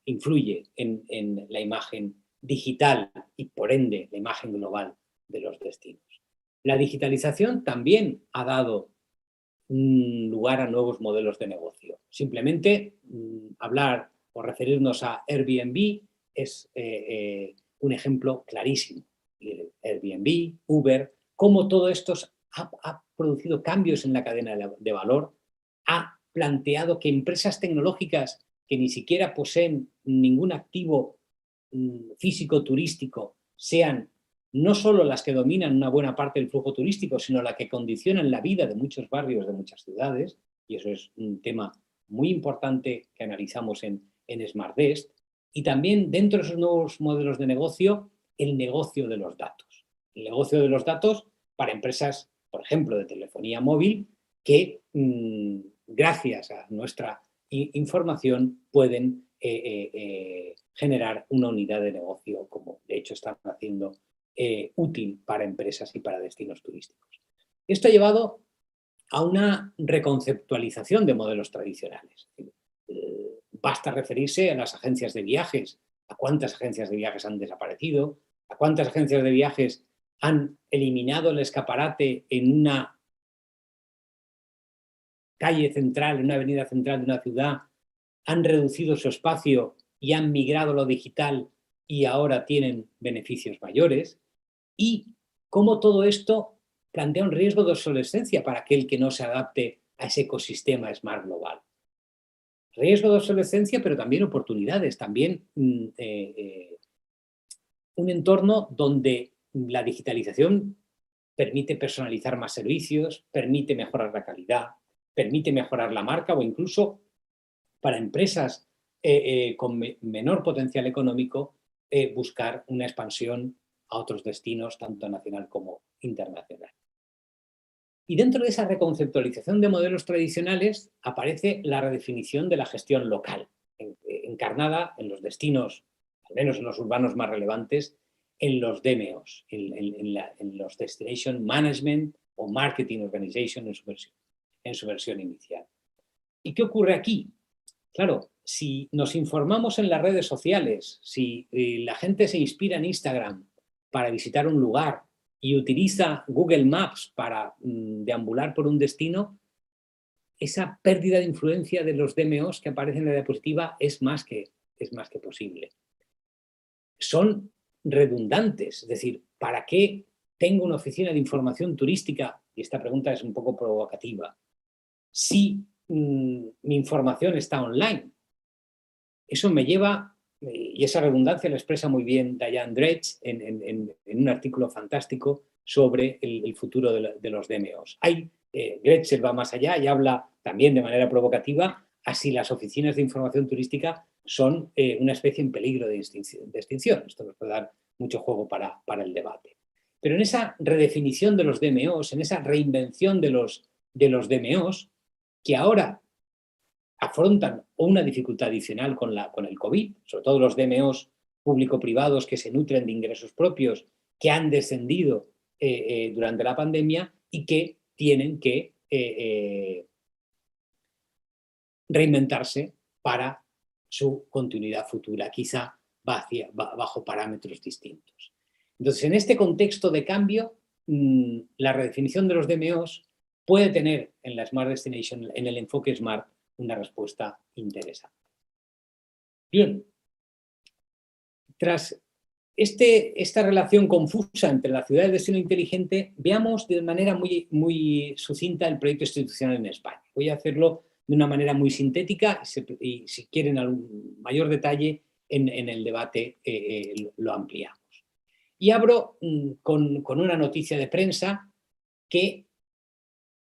influye en la imagen digital y por ende la imagen global de los destinos. La digitalización también ha dado lugar a nuevos modelos de negocio. Simplemente hablar o referirnos a Airbnb es un ejemplo clarísimo. Airbnb, Uber, cómo todo esto ha producido cambios en la cadena de valor, ha planteado que empresas tecnológicas que ni siquiera poseen ningún activo físico turístico sean no solo las que dominan una buena parte del flujo turístico, sino las que condicionan la vida de muchos barrios, de muchas ciudades, y eso es un tema muy importante que analizamos en Smart Desk, y también dentro de esos nuevos modelos de negocio, el negocio de los datos. El negocio de los datos para empresas, por ejemplo, de telefonía móvil, que gracias a nuestra información pueden generar una unidad de negocio, como de hecho están haciendo, útil para empresas y para destinos turísticos. Esto ha llevado a una reconceptualización de modelos tradicionales. Basta referirse a las agencias de viajes, a cuántas agencias de viajes han desaparecido, a cuántas agencias de viajes han eliminado el escaparate en una calle central, en una avenida central de una ciudad, han reducido su espacio y han migrado a lo digital y ahora tienen beneficios mayores, y cómo todo esto plantea un riesgo de obsolescencia para aquel que no se adapte a ese ecosistema Smart Global. Riesgo de obsolescencia, pero también oportunidades, también un entorno donde la digitalización permite personalizar más servicios, permite mejorar la calidad, permite mejorar la marca, o incluso para empresas con menor potencial económico buscar una expansión a otros destinos, tanto nacional como internacional. Y dentro de esa reconceptualización de modelos tradicionales aparece la redefinición de la gestión local, encarnada en los destinos, al menos en los urbanos más relevantes, en los DMOs, en los Destination Management o Marketing Organization en su versión inicial. ¿Y qué ocurre aquí? Claro, si nos informamos en las redes sociales, si la gente se inspira en Instagram para visitar un lugar y utiliza Google Maps para deambular por un destino, esa pérdida de influencia de los DMOs que aparecen en la diapositiva es más que posible. Son redundantes, es decir, ¿para qué tengo una oficina de información turística? Y esta pregunta es un poco provocativa. Si mi información está online. Eso me lleva, y esa redundancia la expresa muy bien Diane Dredge en un artículo fantástico sobre el futuro de los DMOs. Dredge va más allá y habla también de manera provocativa a si las oficinas de información turística son una especie en peligro de extinción. Esto nos puede dar mucho juego para el debate. Pero en esa redefinición de los DMOs, en esa reinvención de los DMOs, que ahora afrontan una dificultad adicional con el COVID, sobre todo los DMOs público-privados que se nutren de ingresos propios, que han descendido durante la pandemia y que tienen que reinventarse para su continuidad futura, quizá bajo parámetros distintos. Entonces, en este contexto de cambio, la redefinición de los DMOs puede tener en la Smart Destination, en el enfoque Smart, una respuesta interesante. Bien, tras esta relación confusa entre la ciudad y el destino inteligente, veamos de manera muy sucinta el proyecto institucional en España. Voy a hacerlo de una manera muy sintética y si quieren algún mayor detalle en el debate lo ampliamos. Y abro con una noticia de prensa que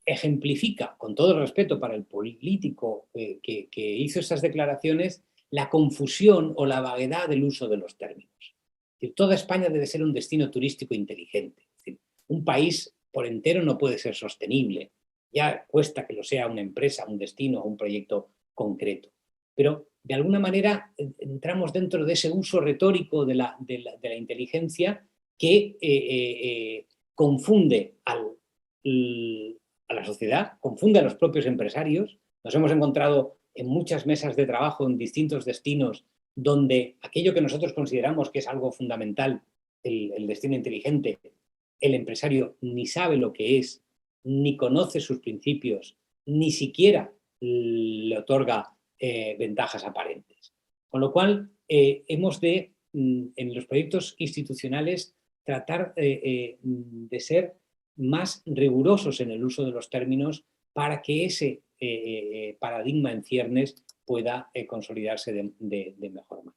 ejemplifica, con todo el respeto para el político que hizo estas declaraciones, la confusión o la vaguedad del uso de los términos. Es decir, toda España debe ser un destino turístico inteligente. Es decir, un país por entero no puede ser sostenible. Ya cuesta que lo sea una empresa, un destino o un proyecto concreto. Pero, de alguna manera, entramos dentro de ese uso retórico de la inteligencia que confunde a la sociedad, confunde a los propios empresarios. Nos hemos encontrado en muchas mesas de trabajo en distintos destinos donde aquello que nosotros consideramos que es algo fundamental, el destino inteligente, el empresario ni sabe lo que es, ni conoce sus principios, ni siquiera le otorga ventajas aparentes. Con lo cual, hemos de, en los proyectos institucionales, tratar de ser más rigurosos en el uso de los términos para que ese paradigma en ciernes pueda consolidarse de mejor manera.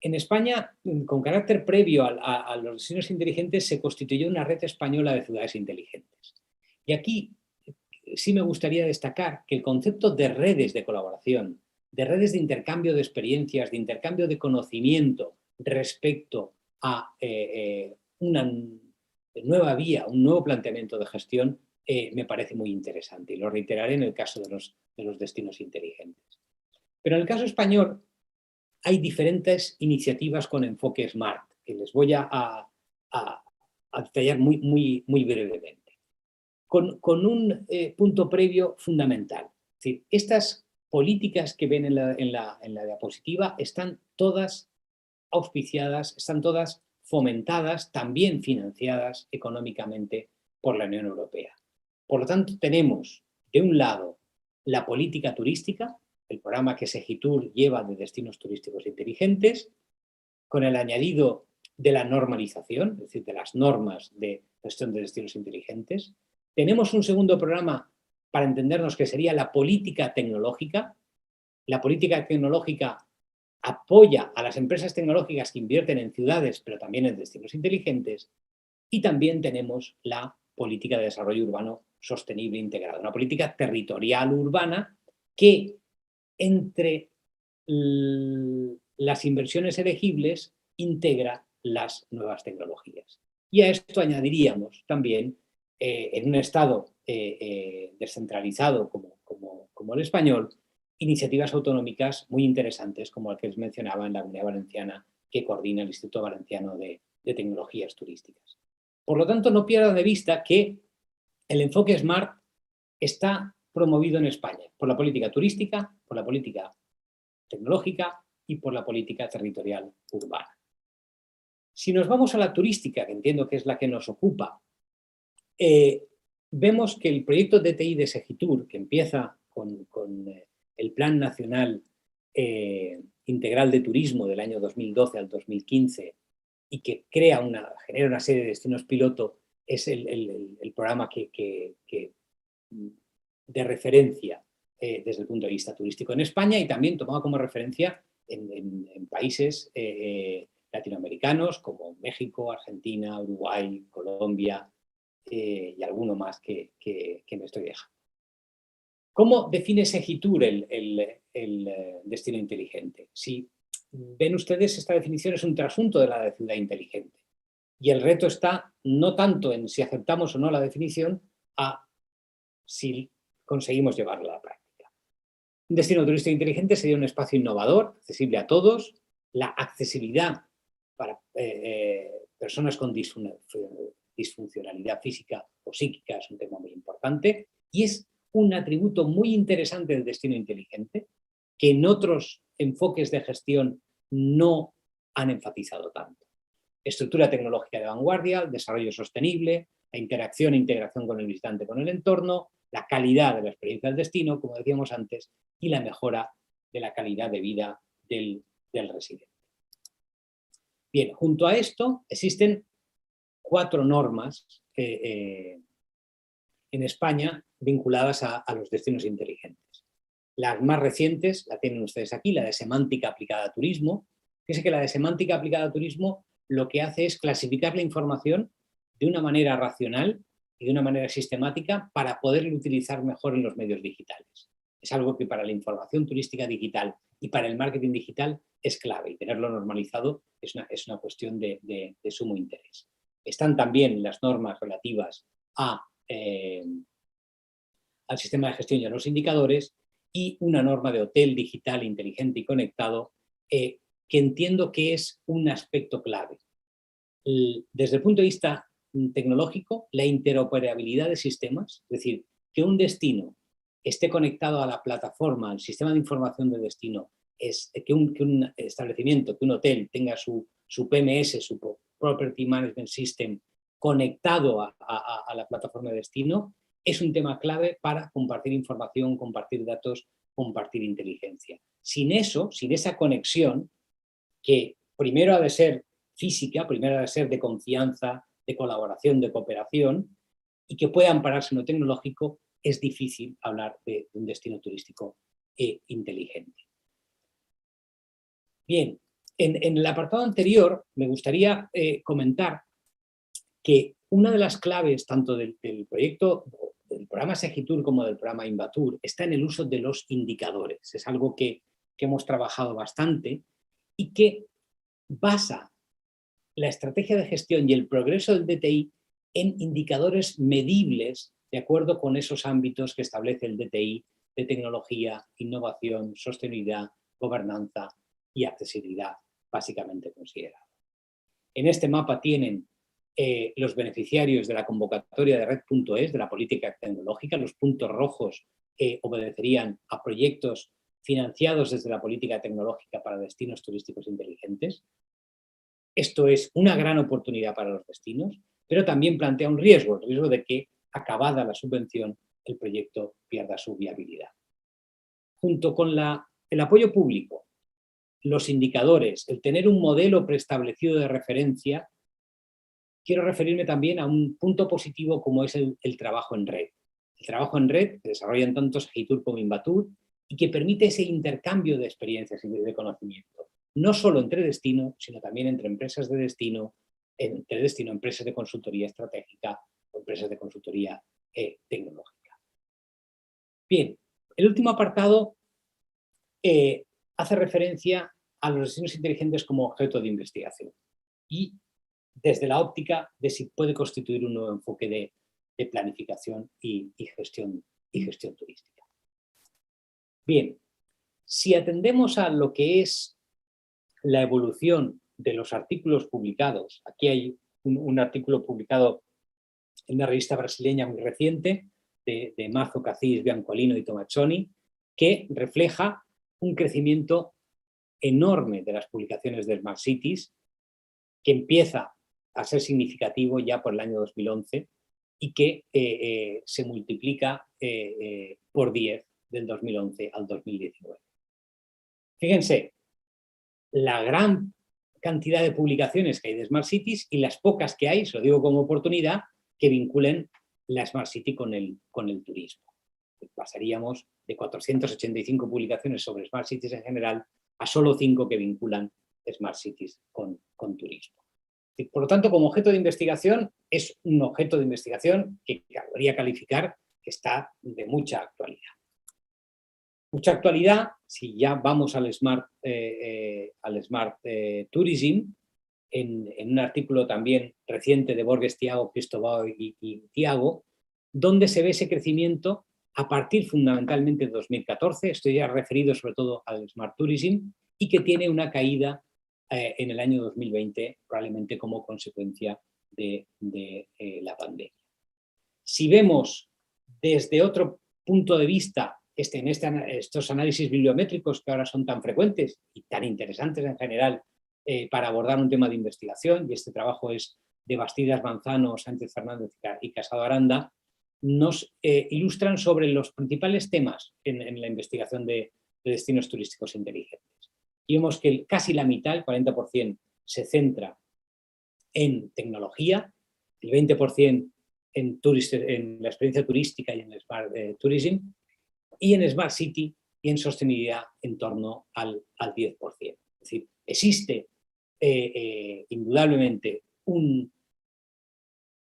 En España, con carácter previo a los destinos inteligentes, se constituyó una red española de ciudades inteligentes. Y aquí sí me gustaría destacar que el concepto de redes de colaboración, de redes de intercambio de experiencias, de intercambio de conocimiento respecto a una nueva vía, un nuevo planteamiento de gestión, me parece muy interesante y lo reiteraré en el caso de los destinos inteligentes. Pero en el caso español hay diferentes iniciativas con enfoque Smart que les voy a detallar muy brevemente. Con un punto previo fundamental. Es decir, estas políticas que ven en la diapositiva están todas auspiciadas, están todas fomentadas, también financiadas económicamente por la Unión Europea. Por lo tanto, tenemos, de un lado, la política turística, el programa que Segitur lleva de destinos turísticos inteligentes, con el añadido de la normalización, es decir, de las normas de gestión de destinos inteligentes. Tenemos un segundo programa para entendernos que sería la política tecnológica. La política tecnológica apoya a las empresas tecnológicas que invierten en ciudades, pero también en destinos inteligentes. Y también tenemos la política de desarrollo urbano sostenible integrado, una política territorial urbana que entre las inversiones elegibles integra las nuevas tecnologías. Y a esto añadiríamos también, en un estado descentralizado como el español, iniciativas autonómicas muy interesantes como el que les mencionaba en la Comunidad Valenciana, que coordina el Instituto Valenciano de Tecnologías Turísticas. Por lo tanto, no pierdan de vista que el enfoque SMART está promovido en España por la política turística, por la política tecnológica y por la política territorial urbana. Si nos vamos a la turística, que entiendo que es la que nos ocupa, vemos que el proyecto DTI de Segitur, que empieza con el Plan Nacional Integral de Turismo del año 2012 al 2015 y que genera una serie de destinos piloto, es el programa de referencia desde el punto de vista turístico en España y también tomado como referencia en países latinoamericanos como México, Argentina, Uruguay, Colombia y alguno más que me estoy dejando. ¿Cómo define Segitur el destino inteligente? Si ven ustedes, esta definición es un trasunto de la de ciudad inteligente. Y el reto está no tanto en si aceptamos o no la definición, a si conseguimos llevarla a la práctica. Un destino turístico inteligente sería un espacio innovador, accesible a todos, la accesibilidad para personas con disfuncionalidad física o psíquica es un tema muy importante y es un atributo muy interesante del destino inteligente que en otros enfoques de gestión no han enfatizado tanto. Estructura tecnológica de vanguardia, desarrollo sostenible, la interacción e integración con el visitante, con el entorno, la calidad de la experiencia del destino, como decíamos antes, y la mejora de la calidad de vida del residente. Bien, junto a esto existen 4 normas en España vinculadas a los destinos inteligentes. Las más recientes, la tienen ustedes aquí, la de semántica aplicada a turismo. Fíjense que la de semántica aplicada a turismo lo que hace es clasificar la información de una manera racional y de una manera sistemática para poderlo utilizar mejor en los medios digitales. Es algo que para la información turística digital y para el marketing digital es clave y tenerlo normalizado es una cuestión de sumo interés. Están también las normas relativas al sistema de gestión y a los indicadores y una norma de hotel digital, inteligente y conectado que entiendo que es un aspecto clave. Desde el punto de vista tecnológico, la interoperabilidad de sistemas, es decir, que un destino esté conectado a la plataforma, al sistema de información de destino, que un establecimiento, que un hotel tenga su PMS, su Property Management System, conectado a la plataforma de destino, es un tema clave para compartir información, compartir datos, compartir inteligencia. Sin eso, sin esa conexión, que primero ha de ser física, primero ha de ser de confianza, de colaboración, de cooperación, y que pueda ampararse en lo tecnológico, es difícil hablar de un destino turístico inteligente. Bien, en el apartado anterior me gustaría comentar que una de las claves tanto del proyecto, del programa Segitur como del programa Invatur, está en el uso de los indicadores. Es algo que hemos trabajado bastante y que basa la estrategia de gestión y el progreso del DTI en indicadores medibles de acuerdo con esos ámbitos que establece el DTI de tecnología, innovación, sostenibilidad, gobernanza y accesibilidad básicamente considerado. En este mapa tienen los beneficiarios de la convocatoria de Red.es, de la política tecnológica. Los puntos rojos obedecerían a proyectos financiados desde la política tecnológica para destinos turísticos inteligentes. Esto es una gran oportunidad para los destinos, pero también plantea un riesgo, el riesgo de que, acabada la subvención, el proyecto pierda su viabilidad. junto con el apoyo público, los indicadores, el tener un modelo preestablecido de referencia, quiero referirme también a un punto positivo como es el trabajo en red. El trabajo en red que desarrollan tanto Segitur como Invatur y que permite ese intercambio de experiencias y de conocimiento, no solo entre destinos, sino también entre empresas de destino, empresas de consultoría estratégica o empresas de consultoría tecnológica. Bien, el último apartado hace referencia a los destinos inteligentes como objeto de investigación y desde la óptica de si puede constituir un nuevo enfoque de planificación y gestión turística. Bien, si atendemos a lo que es la evolución de los artículos publicados, aquí hay un artículo publicado en una revista brasileña muy reciente de Marzo Cassis, Biancolino y Tomaccioni, que refleja un crecimiento enorme de las publicaciones de Smart Cities, que empieza a ser significativo ya por el año 2011 y que se multiplica por 10 del 2011 al 2019. Fíjense, la gran cantidad de publicaciones que hay de Smart Cities y las pocas que hay, se lo digo como oportunidad, que vinculen la Smart City con el turismo. Pasaríamos de 485 publicaciones sobre Smart Cities en general a solo 5 que vinculan Smart Cities con turismo. Por lo tanto, como objeto de investigación, es un objeto de investigación que cabría calificar que está de mucha actualidad. Mucha actualidad, si ya vamos al Smart Tourism, en un artículo también reciente de Borges, Thiago, Cristobao y Thiago, donde se ve ese crecimiento a partir fundamentalmente de 2014, estoy ya referido sobre todo al Smart Tourism, y que tiene una caída en el año 2020, probablemente como consecuencia de la pandemia. Si vemos desde otro punto de vista estos análisis bibliométricos que ahora son tan frecuentes y tan interesantes en general para abordar un tema de investigación, y este trabajo es de Bastidas Manzano, Sánchez Fernández y Casado Aranda, nos ilustran sobre los principales temas en la investigación de destinos turísticos inteligentes. Y vemos que casi la mitad, el 40%, se centra en tecnología, el 20% en la experiencia turística y en el Smart Tourism, y en Smart City y en sostenibilidad en torno al 10%. Es decir, existe indudablemente un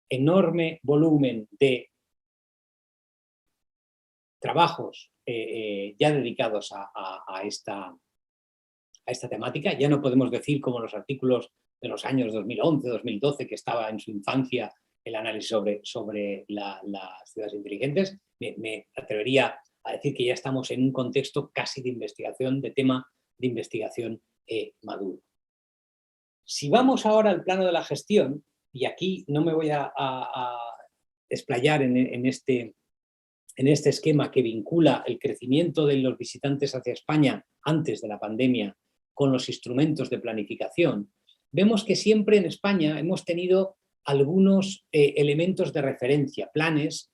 enorme volumen de trabajos ya dedicados a esta temática. Ya no podemos decir como los artículos de los años 2011, 2012, que estaba en su infancia el análisis sobre las ciudades inteligentes. Me atrevería a decir que ya estamos en un contexto casi de investigación, de tema de investigación maduro. Si vamos ahora al plano de la gestión, y aquí no me voy a explayar en este esquema que vincula el crecimiento de los visitantes hacia España antes de la pandemia con los instrumentos de planificación, vemos que siempre en España hemos tenido algunos elementos de referencia, planes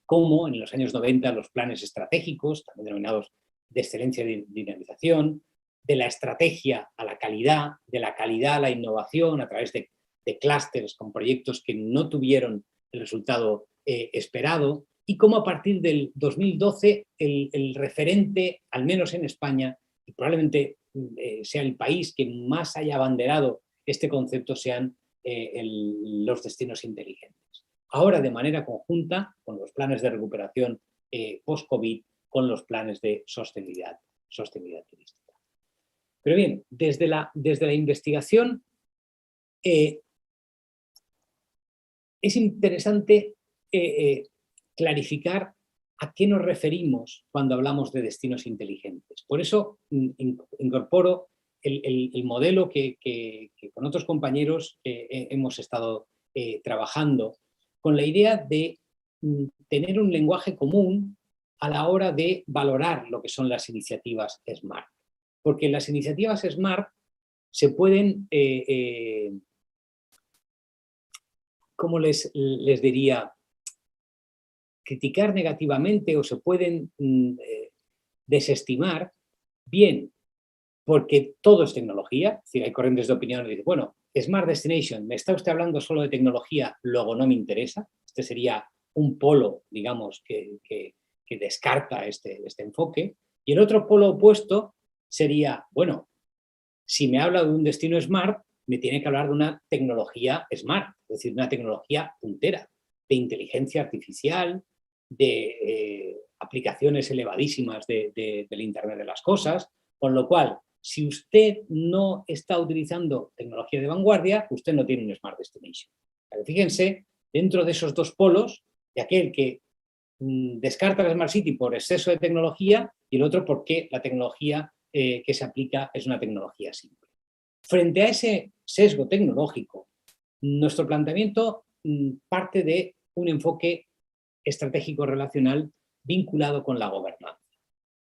como en los años 90 los planes estratégicos, también denominados de excelencia de dinamización, de la estrategia a la calidad, de la calidad a la innovación a través de clústeres con proyectos que no tuvieron el resultado esperado, y cómo a partir del 2012 el referente, al menos en España, y probablemente sea el país que más haya abanderado este concepto, sean los destinos inteligentes. Ahora de manera conjunta con los planes de recuperación post-COVID, con los planes de sostenibilidad turística. Pero bien, desde la investigación es interesante clarificar a qué nos referimos cuando hablamos de destinos inteligentes. Por eso incorporo el modelo que con otros compañeros hemos estado trabajando, con la idea de tener un lenguaje común a la hora de valorar lo que son las iniciativas SMART. Porque las iniciativas SMART se pueden, ¿cómo les diría?, criticar negativamente o se pueden desestimar, bien porque todo es tecnología, es decir, hay corrientes de opinión que dicen, bueno, Smart Destination, ¿me está usted hablando solo de tecnología? Luego no me interesa. Este sería un polo, digamos, que descarta este enfoque. Y el otro polo opuesto sería, bueno, si me habla de un destino smart, me tiene que hablar de una tecnología smart, es decir, una tecnología puntera, de inteligencia artificial, de aplicaciones elevadísimas del Internet de las cosas, con lo cual, si usted no está utilizando tecnología de vanguardia, usted no tiene un Smart Destination. Pero fíjense, dentro de esos dos polos, de aquel que descarta la Smart City por exceso de tecnología y el otro porque la tecnología que se aplica es una tecnología simple. Frente a ese sesgo tecnológico, nuestro planteamiento parte de un enfoque estratégico relacional vinculado con la gobernanza.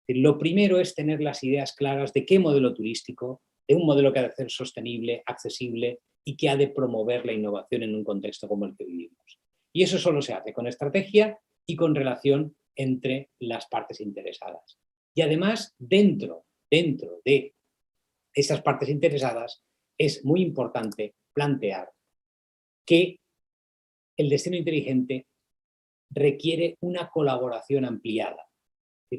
Lo primero es tener las ideas claras de qué modelo turístico, de un modelo que ha de ser sostenible, accesible y que ha de promover la innovación en un contexto como el que vivimos. Y eso solo se hace con estrategia y con relación entre las partes interesadas. Y además, dentro de esas partes interesadas, es muy importante plantear que el destino inteligente requiere una colaboración ampliada.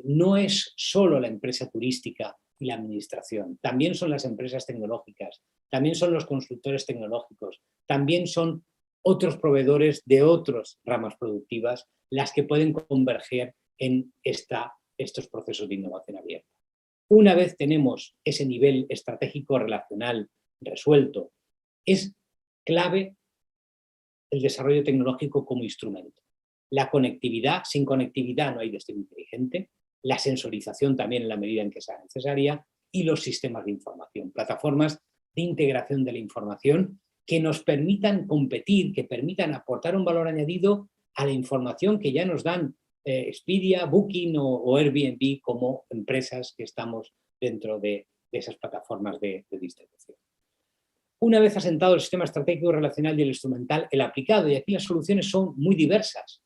No es solo la empresa turística y la administración, también son las empresas tecnológicas, también son los constructores tecnológicos, también son otros proveedores de otras ramas productivas las que pueden converger en estos procesos de innovación abierta. Una vez tenemos ese nivel estratégico relacional resuelto, es clave el desarrollo tecnológico como instrumento. La conectividad, sin conectividad no hay destino inteligente, la sensorización también en la medida en que sea necesaria y los sistemas de información, plataformas de integración de la información que nos permitan competir, que permitan aportar un valor añadido a la información que ya nos dan Expedia, Booking o Airbnb como empresas que estamos dentro de esas plataformas de distribución. Una vez asentado el sistema estratégico relacional y el instrumental, el aplicado, y aquí las soluciones son muy diversas.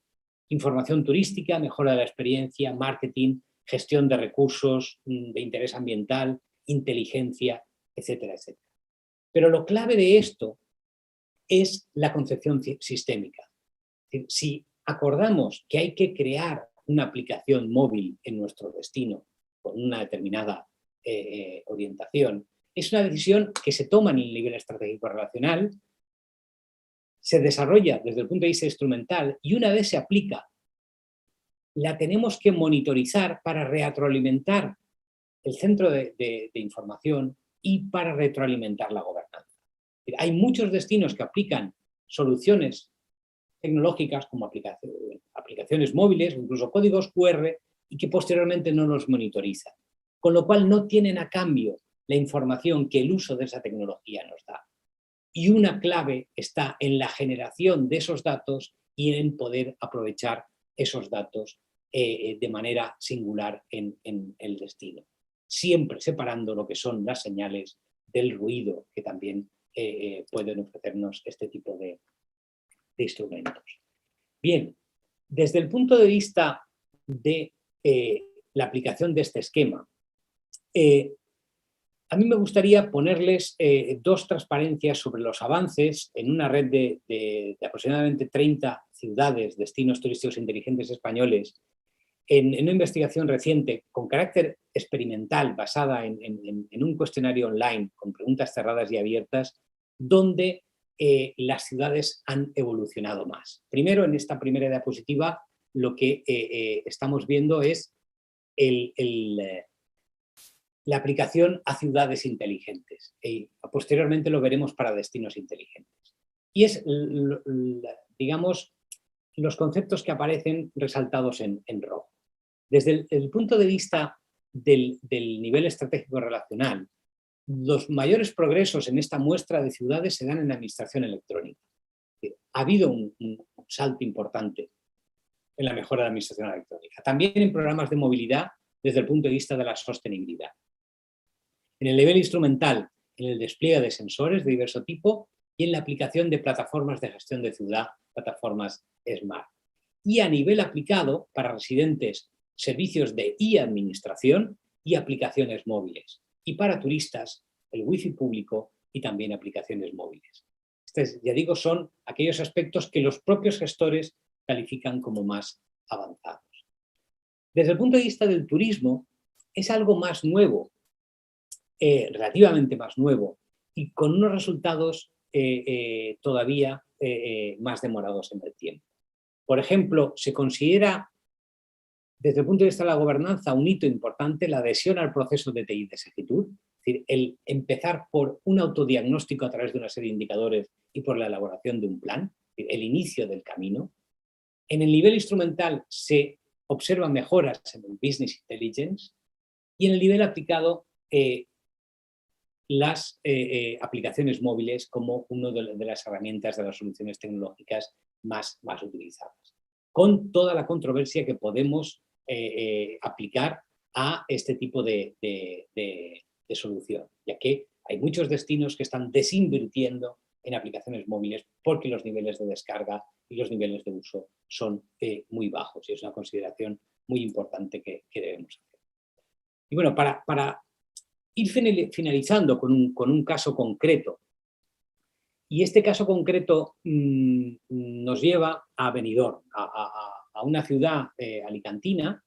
Información turística, mejora de la experiencia, marketing, gestión de recursos de interés ambiental, inteligencia, etcétera, etcétera. Pero lo clave de esto es la concepción sistémica. Si acordamos que hay que crear una aplicación móvil en nuestro destino con una determinada orientación, es una decisión que se toma en el nivel estratégico relacional, se desarrolla desde el punto de vista instrumental y una vez se aplica, la tenemos que monitorizar para retroalimentar el centro de información y para retroalimentar la gobernanza. Hay muchos destinos que aplican soluciones tecnológicas como aplicaciones móviles o incluso códigos QR y que posteriormente no los monitorizan, con lo cual no tienen a cambio la información que el uso de esa tecnología nos da. Y una clave está en la generación de esos datos y en poder aprovechar esos datos de manera singular en el destino. Siempre separando lo que son las señales del ruido que también pueden ofrecernos este tipo de instrumentos. Bien, desde el punto de vista de la aplicación de este esquema, a mí me gustaría ponerles dos transparencias sobre los avances en una red de aproximadamente 30 ciudades, destinos turísticos inteligentes españoles, en una investigación reciente con carácter experimental basada en un cuestionario online con preguntas cerradas y abiertas, donde las ciudades han evolucionado más. Primero, en esta primera diapositiva, lo que estamos viendo es la aplicación a ciudades inteligentes. Y posteriormente lo veremos para destinos inteligentes. Y es, digamos, los conceptos que aparecen resaltados en rojo. Desde el punto de vista del nivel estratégico relacional, los mayores progresos en esta muestra de ciudades se dan en la administración electrónica. Ha habido un salto importante en la mejora de la administración electrónica. También en programas de movilidad desde el punto de vista de la sostenibilidad. En el nivel instrumental, en el despliegue de sensores de diverso tipo y en la aplicación de plataformas de gestión de ciudad, plataformas Smart. Y a nivel aplicado, para residentes servicios de e-administración y aplicaciones móviles. Y para turistas, el wifi público y también aplicaciones móviles. Ya digo, son aquellos aspectos que los propios gestores califican como más avanzados. Desde el punto de vista del turismo, es algo más nuevo, relativamente más nuevo, y con unos resultados todavía más demorados en el tiempo. Por ejemplo, se considera, desde el punto de vista de la gobernanza, un hito importante la adhesión al proceso de TI de Segitur, es decir, el empezar por un autodiagnóstico a través de una serie de indicadores y por la elaboración de un plan, el inicio del camino. En el nivel instrumental se observan mejoras en el Business Intelligence y en el nivel aplicado las aplicaciones móviles como una de las herramientas de las soluciones tecnológicas más utilizadas, con toda la controversia que podemos aplicar a este tipo de solución, ya que hay muchos destinos que están desinvirtiendo en aplicaciones móviles porque los niveles de descarga y los niveles de uso son muy bajos, y es una consideración muy importante que debemos hacer. Y bueno, para ir finalizando con un caso concreto, y este caso concreto nos lleva a Benidorm, a una ciudad alicantina,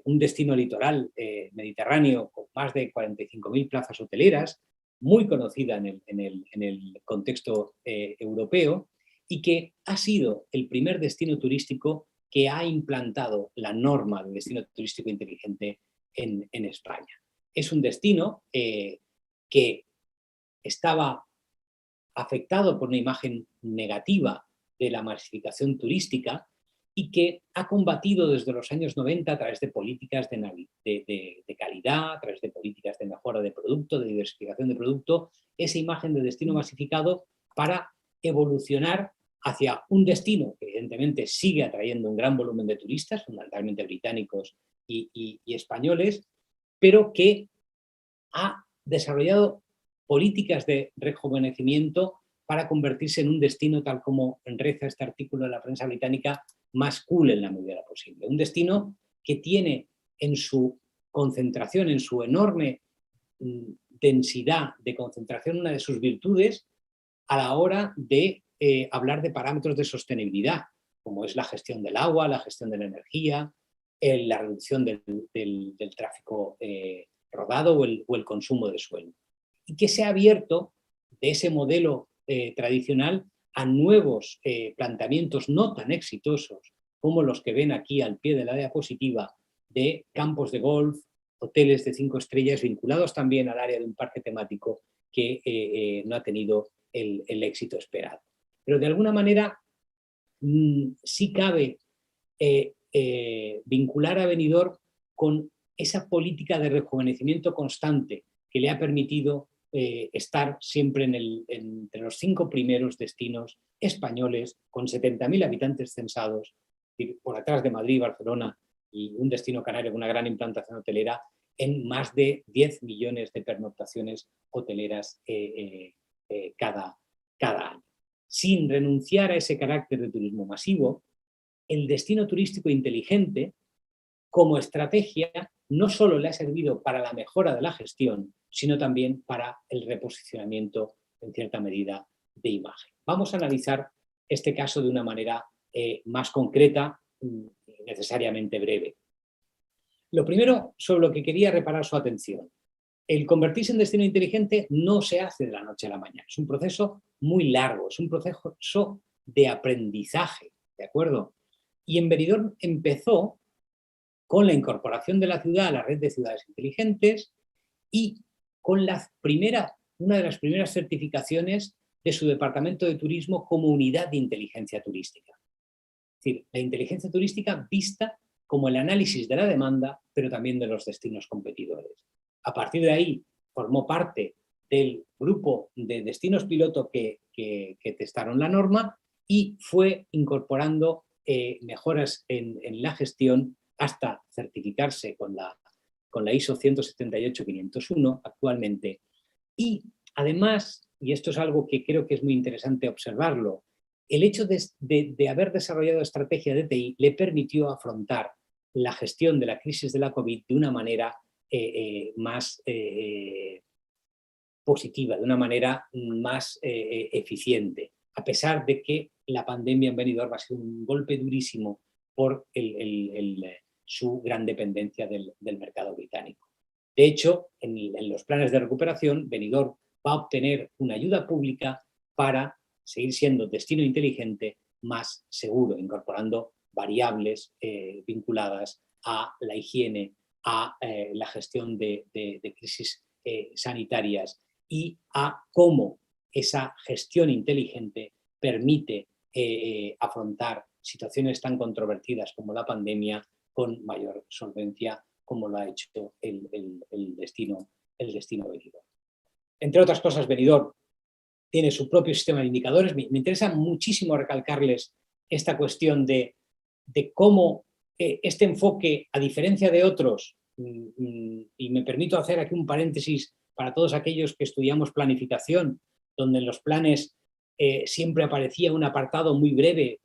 un destino litoral mediterráneo con más de 45.000 plazas hoteleras, muy conocida en el contexto europeo, y que ha sido el primer destino turístico que ha implantado la norma de destino turístico inteligente en España. Es un destino que estaba afectado por una imagen negativa de la masificación turística y que ha combatido desde los años 90 a través de políticas de calidad, a través de políticas de mejora de producto, de diversificación de producto, esa imagen de destino masificado para evolucionar hacia un destino que evidentemente sigue atrayendo un gran volumen de turistas, fundamentalmente británicos y españoles, pero que ha desarrollado políticas de rejuvenecimiento para convertirse en un destino, tal como reza este artículo de la prensa británica, más cool en la medida posible. Un destino que tiene en su concentración, en su enorme densidad de concentración, una de sus virtudes a la hora de hablar de parámetros de sostenibilidad, como es la gestión del agua, la gestión de la energía, la reducción del tráfico rodado o el consumo de suelo. Y que se ha abierto de ese modelo tradicional a nuevos planteamientos no tan exitosos como los que ven aquí al pie de la diapositiva, de campos de golf, hoteles de 5 estrellas vinculados también al área de un parque temático que no ha tenido el éxito esperado. Pero de alguna manera sí cabe vincular a Benidorm con esa política de rejuvenecimiento constante que le ha permitido estar siempre entre los 5 primeros destinos españoles con 70.000 habitantes censados, por atrás de Madrid, Barcelona y un destino canario con una gran implantación hotelera, en más de 10 millones de pernoctaciones hoteleras cada año. Sin renunciar a ese carácter de turismo masivo, el destino turístico inteligente, como estrategia, no solo le ha servido para la mejora de la gestión, sino también para el reposicionamiento, en cierta medida, de imagen. Vamos a analizar este caso de una manera más concreta y necesariamente breve. Lo primero sobre lo que quería reparar su atención. El convertirse en destino inteligente no se hace de la noche a la mañana. Es un proceso muy largo, es un proceso de aprendizaje, ¿de acuerdo? Y en Benidorm empezó con la incorporación de la ciudad a la red de ciudades inteligentes y con una de las primeras certificaciones de su departamento de turismo como unidad de inteligencia turística. Es decir, la inteligencia turística vista como el análisis de la demanda, pero también de los destinos competidores. A partir de ahí formó parte del grupo de destinos piloto que testaron la norma y fue incorporando mejoras en la gestión hasta certificarse con la ISO 178-501 actualmente. Y además, y esto es algo que creo que es muy interesante observarlo, el hecho de haber desarrollado estrategia de TI le permitió afrontar la gestión de la crisis de la COVID de una manera más positiva, de una manera más eficiente, a pesar de que la pandemia en Benidorm ha sido un golpe durísimo por su gran dependencia del mercado británico. De hecho, en los planes de recuperación, Benidorm va a obtener una ayuda pública para seguir siendo destino inteligente más seguro, incorporando variables vinculadas a la higiene, a la gestión de crisis sanitarias y a cómo esa gestión inteligente permite afrontar situaciones tan controvertidas como la pandemia con mayor solvencia, como lo ha hecho el destino Benidorm. Entre otras cosas, Benidorm tiene su propio sistema de indicadores. Me interesa muchísimo recalcarles esta cuestión de cómo este enfoque, a diferencia de otros, y me permito hacer aquí un paréntesis para todos aquellos que estudiamos planificación, donde en los planes siempre aparecía un apartado muy breve,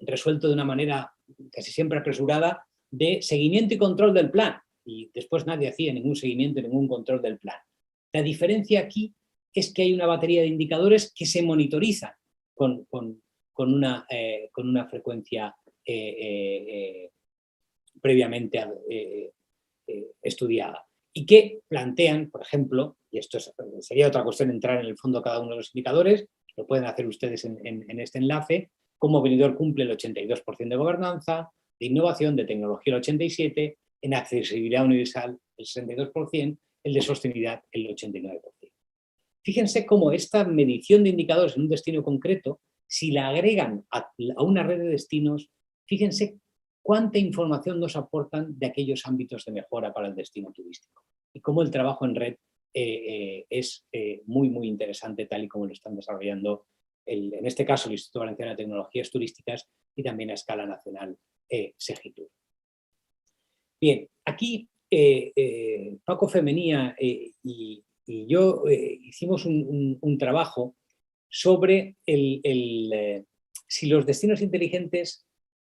resuelto de una manera casi siempre apresurada, de seguimiento y control del plan. Y después nadie hacía ningún seguimiento y ningún control del plan. La diferencia aquí es que hay una batería de indicadores que se monitorizan con una frecuencia previamente estudiada y que plantean, por ejemplo, y esto sería otra cuestión entrar en el fondo de cada uno de los indicadores, lo pueden hacer ustedes en este enlace, cómo Benidorm cumple el 82% de gobernanza, de innovación, de tecnología el 87%, en accesibilidad universal el 62%, el de sostenibilidad el 89%. Fíjense cómo esta medición de indicadores en un destino concreto, si la agregan a una red de destinos, fíjense cuánta información nos aportan de aquellos ámbitos de mejora para el destino turístico y cómo el trabajo en red es muy, muy interesante, tal y como lo están desarrollando en este caso el Instituto Valenciano de Tecnologías Turísticas y también a escala nacional Segitur. Bien, aquí Paco Femenía y yo hicimos un trabajo sobre si los destinos inteligentes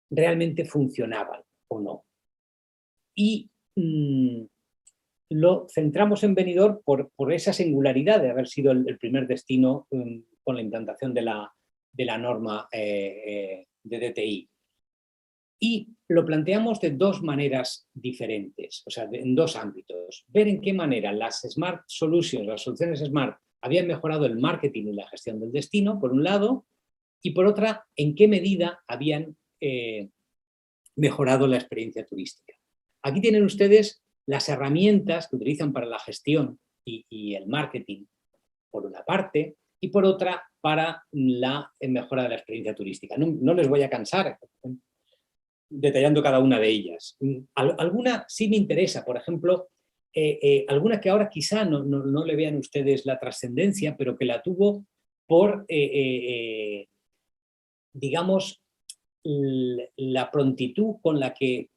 realmente funcionaban o no. Y lo centramos en Benidorm por esa singularidad de haber sido el primer destino con la implantación de la norma de DTI. Y lo planteamos de dos maneras diferentes, o sea, en dos ámbitos. Ver en qué manera las Smart Solutions, las soluciones Smart, habían mejorado el marketing y la gestión del destino, por un lado, y por otra, en qué medida habían mejorado la experiencia turística. Aquí tienen ustedes las herramientas que utilizan para la gestión y el marketing, por una parte, y por otra, para la mejora de la experiencia turística. No les voy a cansar detallando cada una de ellas. Alguna sí me interesa, por ejemplo, alguna que ahora quizá no le vean ustedes la trascendencia, pero que la tuvo por, digamos, la prontitud con la que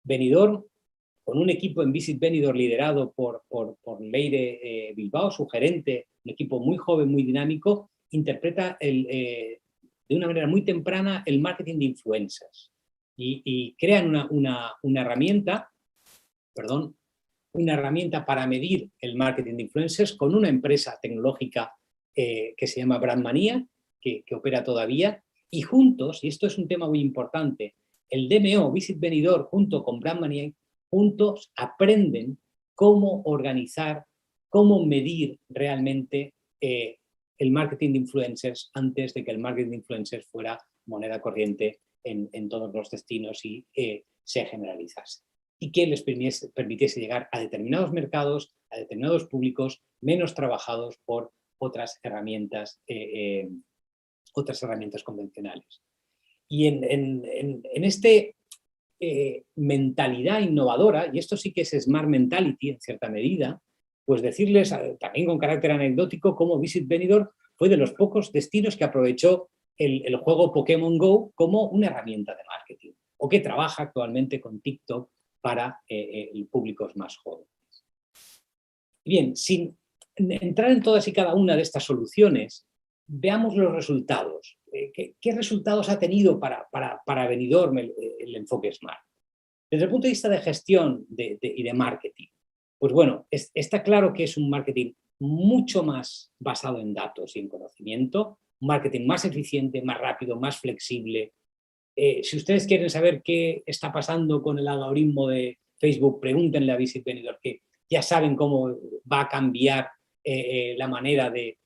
Benidorm, con un equipo en Visit Benidorm liderado por Leire Bilbao, su gerente, un equipo muy joven, muy dinámico, interpreta de una manera muy temprana el marketing de influencers y crean una herramienta para medir el marketing de influencers con una empresa tecnológica que se llama Brandmania, que opera todavía, y juntos, y esto es un tema muy importante, el DMO, Visit Benidorm, junto con Brandmania, juntos aprenden cómo organizar, cómo medir realmente el marketing de influencers antes de que el marketing de influencers fuera moneda corriente en todos los destinos y se generalizase. Y que les permitiese llegar a determinados mercados, a determinados públicos menos trabajados por otras herramientas convencionales. Y en este mentalidad innovadora, y esto sí que es Smart Mentality en cierta medida, pues decirles también con carácter anecdótico cómo Visit Benidorm fue de los pocos destinos que aprovechó el juego Pokémon Go como una herramienta de marketing, o que trabaja actualmente con TikTok para públicos más jóvenes. Bien, sin entrar en todas y cada una de estas soluciones, veamos los resultados. ¿Qué resultados ha tenido para Benidorm el enfoque Smart? Desde el punto de vista de gestión y de marketing, pues bueno, está claro que es un marketing mucho más basado en datos y en conocimiento, un marketing más eficiente, más rápido, más flexible. Si ustedes quieren saber qué está pasando con el algoritmo de Facebook, pregúntenle a Visit Benidorm, que ya saben cómo va a cambiar la manera de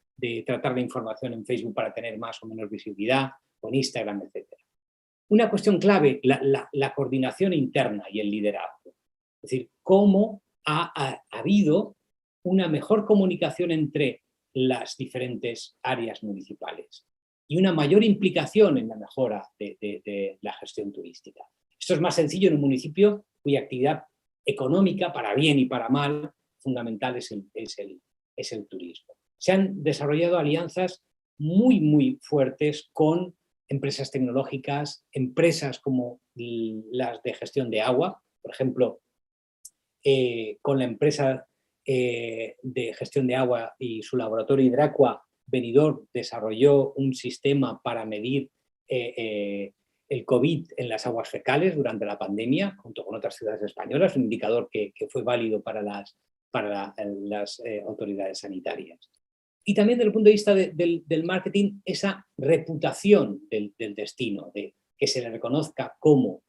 tratar la información en Facebook para tener más o menos visibilidad, con Instagram, etc. Una cuestión clave, la coordinación interna y el liderazgo. Es decir, cómo ha habido una mejor comunicación entre las diferentes áreas municipales y una mayor implicación en la mejora de la gestión turística. Esto es más sencillo en un municipio cuya actividad económica, para bien y para mal, fundamental es el turismo. Se han desarrollado alianzas muy fuertes con empresas tecnológicas, empresas como las de gestión de agua, por ejemplo, con la empresa de gestión de agua y su laboratorio Hidracua, Benidorm desarrolló un sistema para medir el COVID en las aguas fecales durante la pandemia, junto con otras ciudades españolas, un indicador que fue válido para las autoridades sanitarias. Y también desde el punto de vista del marketing, esa reputación del destino, de que se le reconozca como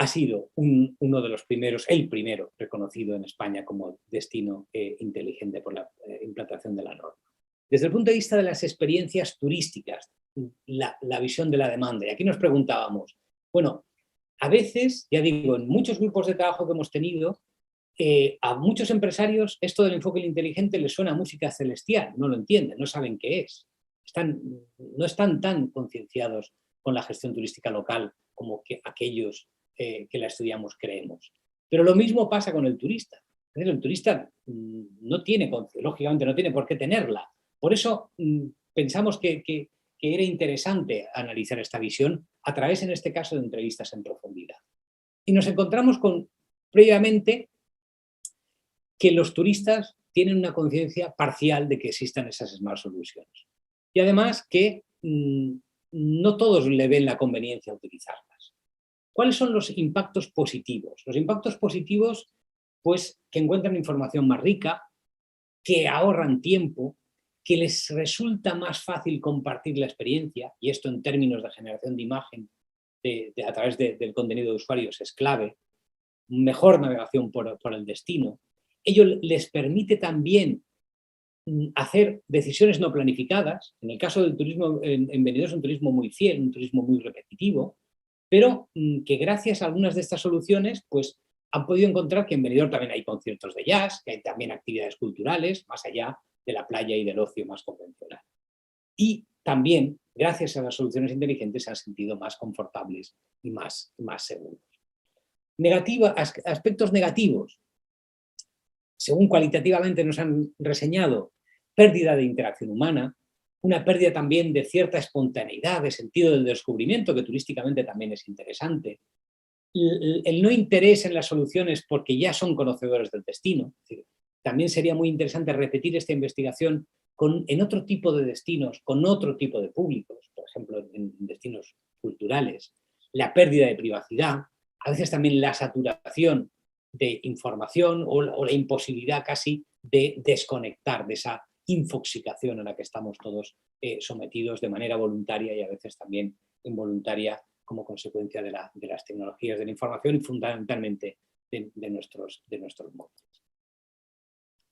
ha sido uno de los primeros, el primero reconocido en España como destino inteligente por la implantación de la norma. Desde el punto de vista de las experiencias turísticas, la visión de la demanda. Y aquí nos preguntábamos, bueno, a veces, ya digo, en muchos grupos de trabajo que hemos tenido, a muchos empresarios esto del enfoque inteligente les suena a música celestial, no lo entienden, no saben qué es. No están tan concienciados con la gestión turística local como que aquellos que la estudiamos creemos. Pero lo mismo pasa con el turista. El turista no tiene, lógicamente no tiene por qué tenerla. Por eso pensamos que era interesante analizar esta visión a través, en este caso, de entrevistas en profundidad. Y nos encontramos con, previamente, que los turistas tienen una conciencia parcial de que existan esas Smart Solutions. Y además que no todos le ven la conveniencia a utilizarlas. ¿Cuáles son los impactos positivos? Los impactos positivos, pues, que encuentran información más rica, que ahorran tiempo, que les resulta más fácil compartir la experiencia, y esto en términos de generación de imagen a través del contenido de usuarios es clave, mejor navegación por el destino. Ello les permite también hacer decisiones no planificadas. En el caso del turismo en Benidorm es un turismo muy fiel, un turismo muy repetitivo, pero que gracias a algunas de estas soluciones pues, han podido encontrar que en Benidorm también hay conciertos de jazz, que hay también actividades culturales, más allá de la playa y del ocio más convencional. Y también, gracias a las soluciones inteligentes, se han sentido más confortables y más seguros. Aspectos negativos. Según cualitativamente nos han reseñado, pérdida de interacción humana, una pérdida también de cierta espontaneidad, de sentido del descubrimiento, que turísticamente también es interesante. El no interés en las soluciones porque ya son conocedores del destino. Es decir, también sería muy interesante repetir esta investigación en otro tipo de destinos, con otro tipo de públicos, por ejemplo, en destinos culturales. La pérdida de privacidad, a veces también la saturación de información o la imposibilidad casi de desconectar de esa infoxicación a la que estamos todos sometidos de manera voluntaria y a veces también involuntaria como consecuencia de las tecnologías de la información y fundamentalmente de nuestros móviles.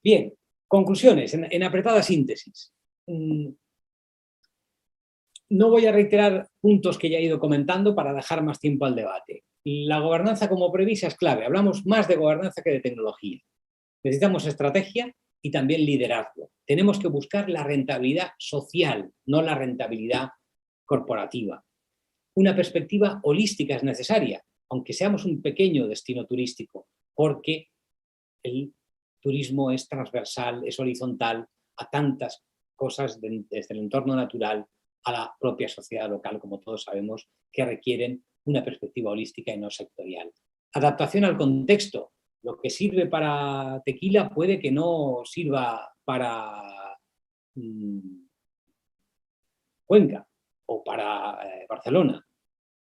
Bien, conclusiones, en apretada síntesis. No voy a reiterar puntos que ya he ido comentando para dejar más tiempo al debate. La gobernanza como premisa es clave. Hablamos más de gobernanza que de tecnología. Necesitamos estrategia y también liderazgo. Tenemos que buscar la rentabilidad social, no la rentabilidad corporativa. Una perspectiva holística es necesaria, aunque seamos un pequeño destino turístico, porque el turismo es transversal, es horizontal a tantas cosas desde el entorno natural a la propia sociedad local, como todos sabemos, que requieren una perspectiva holística y no sectorial. Adaptación al contexto. Lo que sirve para Tequila puede que no sirva para Cuenca. o para Barcelona.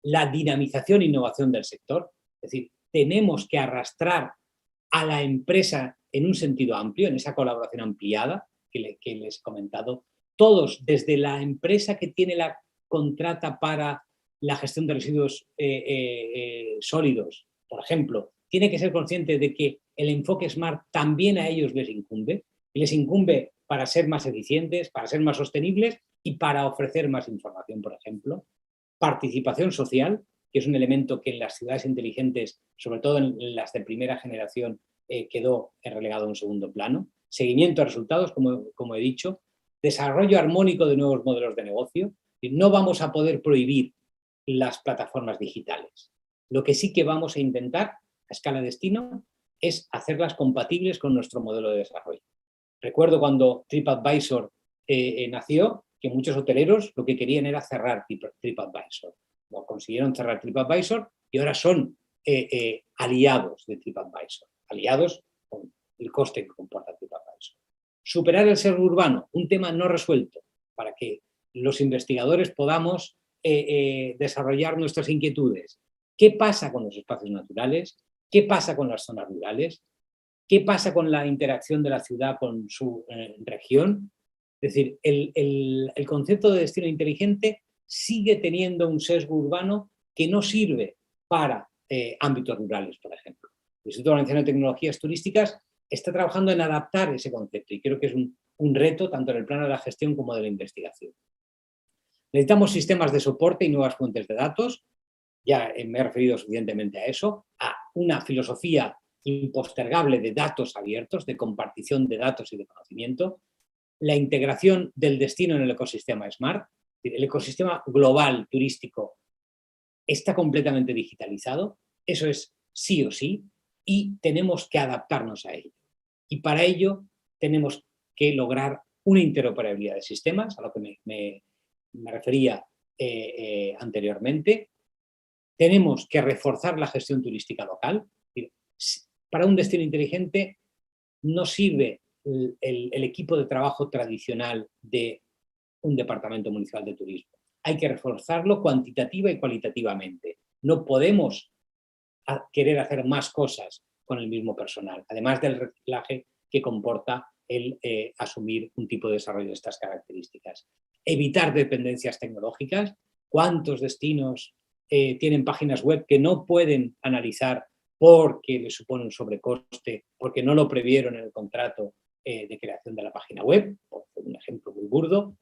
La dinamización e innovación del sector, es decir, tenemos que arrastrar a la empresa en un sentido amplio, en esa colaboración ampliada que les he comentado, todos, desde la empresa que tiene la contrata para la gestión de residuos sólidos, por ejemplo, tiene que ser consciente de que el enfoque Smart también a ellos les incumbe, y les incumbe para ser más eficientes, para ser más sostenibles y para ofrecer más información, por ejemplo. Participación social, que es un elemento que en las ciudades inteligentes, sobre todo en las de primera generación, quedó relegado a un segundo plano. Seguimiento de resultados, como he dicho. Desarrollo armónico de nuevos modelos de negocio. No vamos a poder prohibir las plataformas digitales. Lo que sí que vamos a intentar, a escala destino, es hacerlas compatibles con nuestro modelo de desarrollo. Recuerdo cuando TripAdvisor nació, que muchos hoteleros lo que querían era cerrar TripAdvisor. Lo consiguieron cerrar TripAdvisor y ahora son aliados de TripAdvisor, aliados con el coste que comporta TripAdvisor. Superar el sesgo urbano, un tema no resuelto, para que los investigadores podamos desarrollar nuestras inquietudes. ¿Qué pasa con los espacios naturales? ¿Qué pasa con las zonas rurales? ¿Qué pasa con la interacción de la ciudad con su región? Es decir, el concepto de destino inteligente sigue teniendo un sesgo urbano que no sirve para ámbitos rurales, por ejemplo. El Instituto Valenciano de Tecnologías Turísticas está trabajando en adaptar ese concepto y creo que es un reto tanto en el plano de la gestión como de la investigación. Necesitamos sistemas de soporte y nuevas fuentes de datos. Ya me he referido suficientemente a eso, a una filosofía impostergable de datos abiertos, de compartición de datos y de conocimiento, la integración del destino en el ecosistema Smart. El ecosistema global turístico está completamente digitalizado, eso es sí o sí, y tenemos que adaptarnos a ello. Y para ello tenemos que lograr una interoperabilidad de sistemas, a lo que me refería anteriormente. Tenemos que reforzar la gestión turística local. Para un destino inteligente no sirve el equipo de trabajo tradicional de un departamento municipal de turismo. Hay que reforzarlo cuantitativa y cualitativamente. No podemos querer hacer más cosas con el mismo personal, además del reciclaje que comporta el asumir un tipo de desarrollo de estas características. Evitar dependencias tecnológicas. ¿Cuántos destinos tienen páginas web que no pueden analizar porque les supone un sobrecoste, porque no lo previeron en el contrato de creación de la página web? Por un ejemplo muy burdo.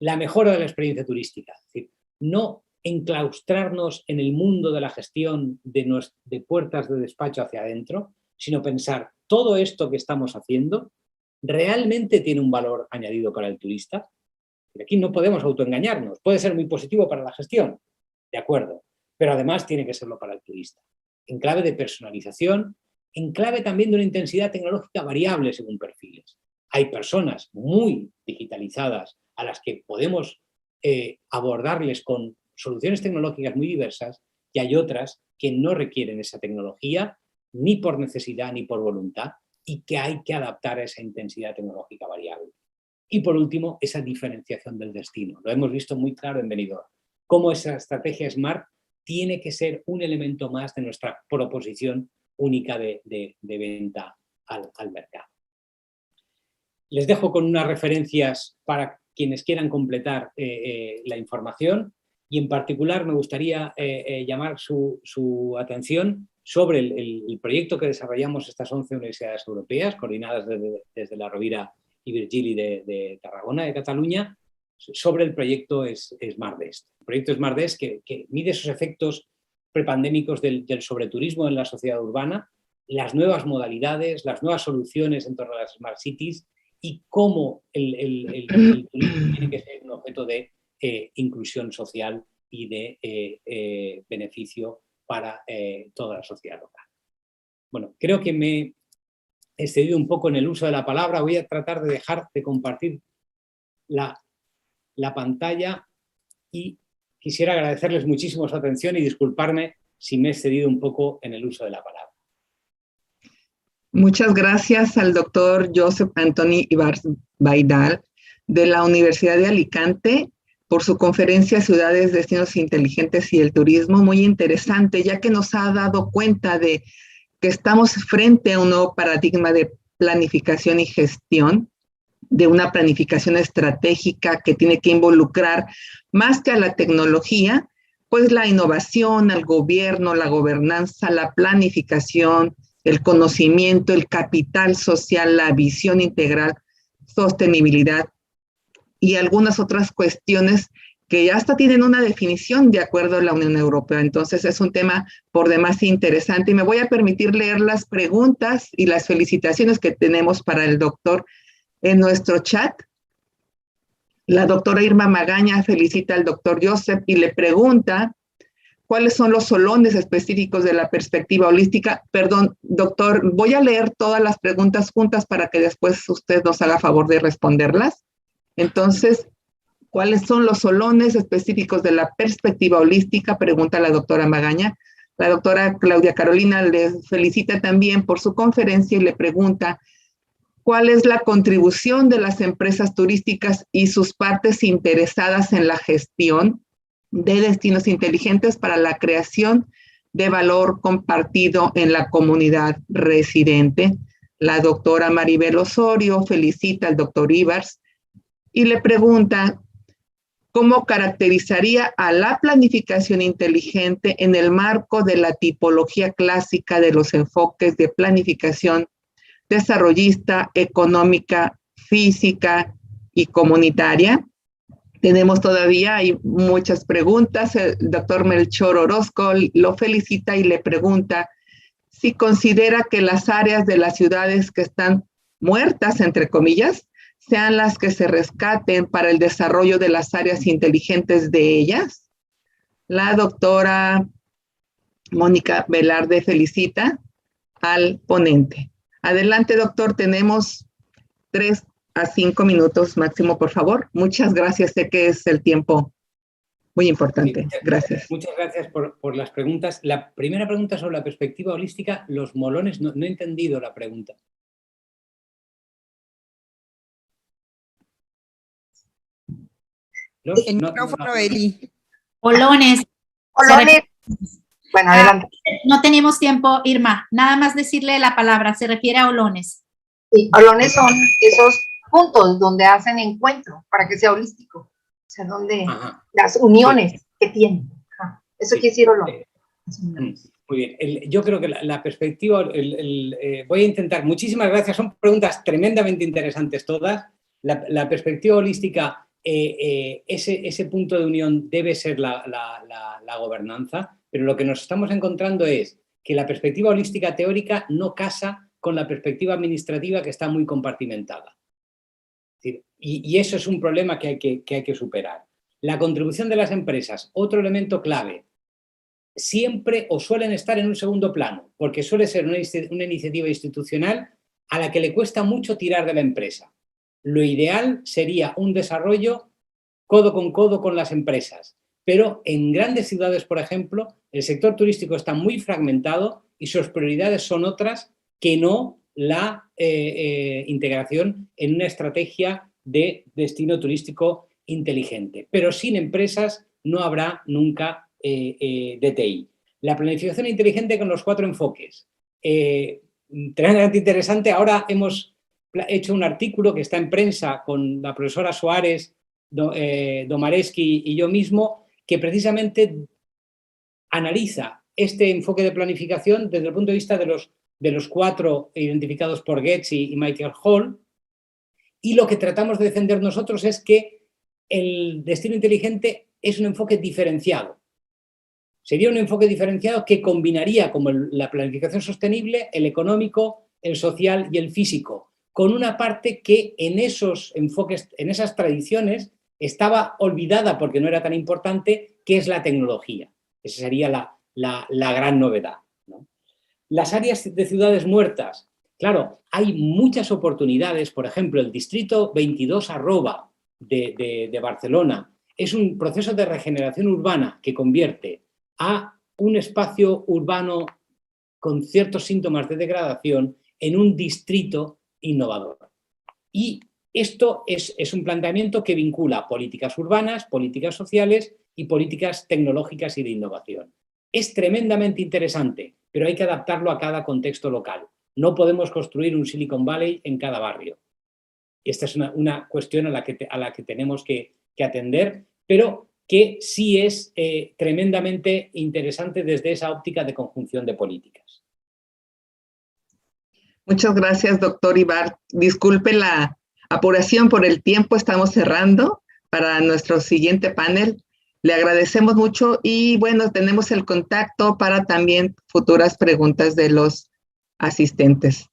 La mejora de la experiencia turística, es decir, no enclaustrarnos en el mundo de la gestión de puertas de despacho hacia adentro, sino pensar, todo esto que estamos haciendo realmente tiene un valor añadido para el turista. Y aquí no podemos autoengañarnos, puede ser muy positivo para la gestión, de acuerdo, pero además tiene que serlo para el turista. En clave de personalización, en clave también de una intensidad tecnológica variable según perfiles. Hay personas muy digitalizadas a las que podemos abordarles con soluciones tecnológicas muy diversas y hay otras que no requieren esa tecnología ni por necesidad ni por voluntad y que hay que adaptar a esa intensidad tecnológica variable. Y por último, esa diferenciación del destino. Lo hemos visto muy claro en Benidorm. Cómo esa estrategia Smart tiene que ser un elemento más de nuestra proposición única de venta al mercado. Les dejo con unas referencias para quienes quieran completar la información y en particular me gustaría llamar su atención sobre el proyecto que desarrollamos estas 11 universidades europeas, coordinadas desde la Rovira y Virgili de Tarragona, de Cataluña, sobre el proyecto SmartDest. El proyecto SmartDest que mide esos efectos prepandémicos del sobreturismo en la sociedad urbana, las nuevas modalidades, las nuevas soluciones en torno a las Smart Cities y cómo el turismo tiene que ser un objeto de inclusión social y de beneficio para toda la sociedad local. Bueno, creo que me he excedido un poco en el uso de la palabra. Voy a tratar de dejar de compartir la pantalla y quisiera agradecerles muchísimo su atención y disculparme si me he excedido un poco en el uso de la palabra. Muchas gracias al doctor Josep Antoni Ibars Baidal de la Universidad de Alicante por su conferencia Ciudades, Destinos Inteligentes y el Turismo, muy interesante, ya que nos ha dado cuenta de que estamos frente a un nuevo paradigma de planificación y gestión, de una planificación estratégica que tiene que involucrar más que a la tecnología, pues la innovación, al gobierno, la gobernanza, la planificación, el conocimiento, el capital social, la visión integral, sostenibilidad y algunas otras cuestiones que ya hasta tienen una definición de acuerdo a la Unión Europea. Entonces es un tema por demás interesante y me voy a permitir leer las preguntas y las felicitaciones que tenemos para el doctor en nuestro chat. La doctora Irma Magaña felicita al doctor Joseph y le pregunta cuáles son los solones específicos de la perspectiva holística. Perdón, doctor, voy a leer todas las preguntas juntas para que después usted nos haga favor de responderlas. Entonces, ¿cuáles son los solones específicos de la perspectiva holística? Pregunta la doctora Magaña. La doctora Claudia Carolina le felicita también por su conferencia y le pregunta cuál es la contribución de las empresas turísticas y sus partes interesadas en la gestión de destinos inteligentes para la creación de valor compartido en la comunidad residente. La doctora Maribel Osorio felicita al doctor Ibars y le pregunta cómo caracterizaría a la planificación inteligente en el marco de la tipología clásica de los enfoques de planificación desarrollista, económica, física y comunitaria. Tenemos todavía, hay muchas preguntas. El doctor Melchor Orozco lo felicita y le pregunta si considera que las áreas de las ciudades que están muertas, entre comillas, sean las que se rescaten para el desarrollo de las áreas inteligentes de ellas. La doctora Mónica Velarde felicita al ponente. Adelante, doctor, tenemos 3 a 5 minutos máximo, por favor. Muchas gracias, sé que es el tiempo muy importante. Gracias. Muchas gracias por las preguntas. La primera pregunta sobre la perspectiva holística, los molones, no he entendido la pregunta. El micrófono, Eli. Olones. Olones. Bueno, adelante. No tenemos tiempo, Irma. Nada más decirle la palabra. Se refiere a olones. Sí, olones son esos puntos donde hacen encuentro para que sea holístico. O sea, donde las uniones que tienen. Eso quiere decir olón. Muy bien. Yo creo que la perspectiva, voy a intentar, muchísimas gracias, son preguntas tremendamente interesantes todas. La perspectiva holística, ese punto de unión debe ser la gobernanza, pero lo que nos estamos encontrando es que la perspectiva holística teórica no casa con la perspectiva administrativa que está muy compartimentada. Y eso es un problema que hay que superar. La contribución de las empresas, otro elemento clave, siempre o suelen estar en un segundo plano, porque suele ser una iniciativa institucional a la que le cuesta mucho tirar de la empresa. Lo ideal sería un desarrollo codo con las empresas, pero en grandes ciudades, por ejemplo, el sector turístico está muy fragmentado y sus prioridades son otras que no la integración en una estrategia de destino turístico inteligente. Pero sin empresas no habrá nunca DTI. La planificación inteligente con los 4 enfoques. Tremendamente interesante. Ahora hemos hecho un artículo que está en prensa con la profesora Suárez, Domareski y yo mismo, que precisamente analiza este enfoque de planificación desde el punto de vista de los 4 identificados por Goetz y Michael Hall. Y lo que tratamos de defender nosotros es que el destino inteligente es un enfoque diferenciado. Sería un enfoque diferenciado que combinaría como la planificación sostenible, el económico, el social y el físico, con una parte que en esos enfoques, en esas tradiciones, estaba olvidada porque no era tan importante, que es la tecnología. Esa sería la gran novedad, ¿no? Las áreas de ciudades muertas. Claro, hay muchas oportunidades. Por ejemplo, el distrito 22 arroba de Barcelona es un proceso de regeneración urbana que convierte a un espacio urbano con ciertos síntomas de degradación en un distrito innovador. Y Esto es un planteamiento que vincula políticas urbanas, políticas sociales y políticas tecnológicas y de innovación. Es tremendamente interesante, pero hay que adaptarlo a cada contexto local. No podemos construir un Silicon Valley en cada barrio. Esta es una cuestión a la que tenemos que atender, pero que sí es tremendamente interesante desde esa óptica de conjunción de políticas. Muchas gracias, doctor Ibar. Disculpe la apuración por el tiempo, estamos cerrando para nuestro siguiente panel. Le agradecemos mucho y bueno, tenemos el contacto para también futuras preguntas de los asistentes.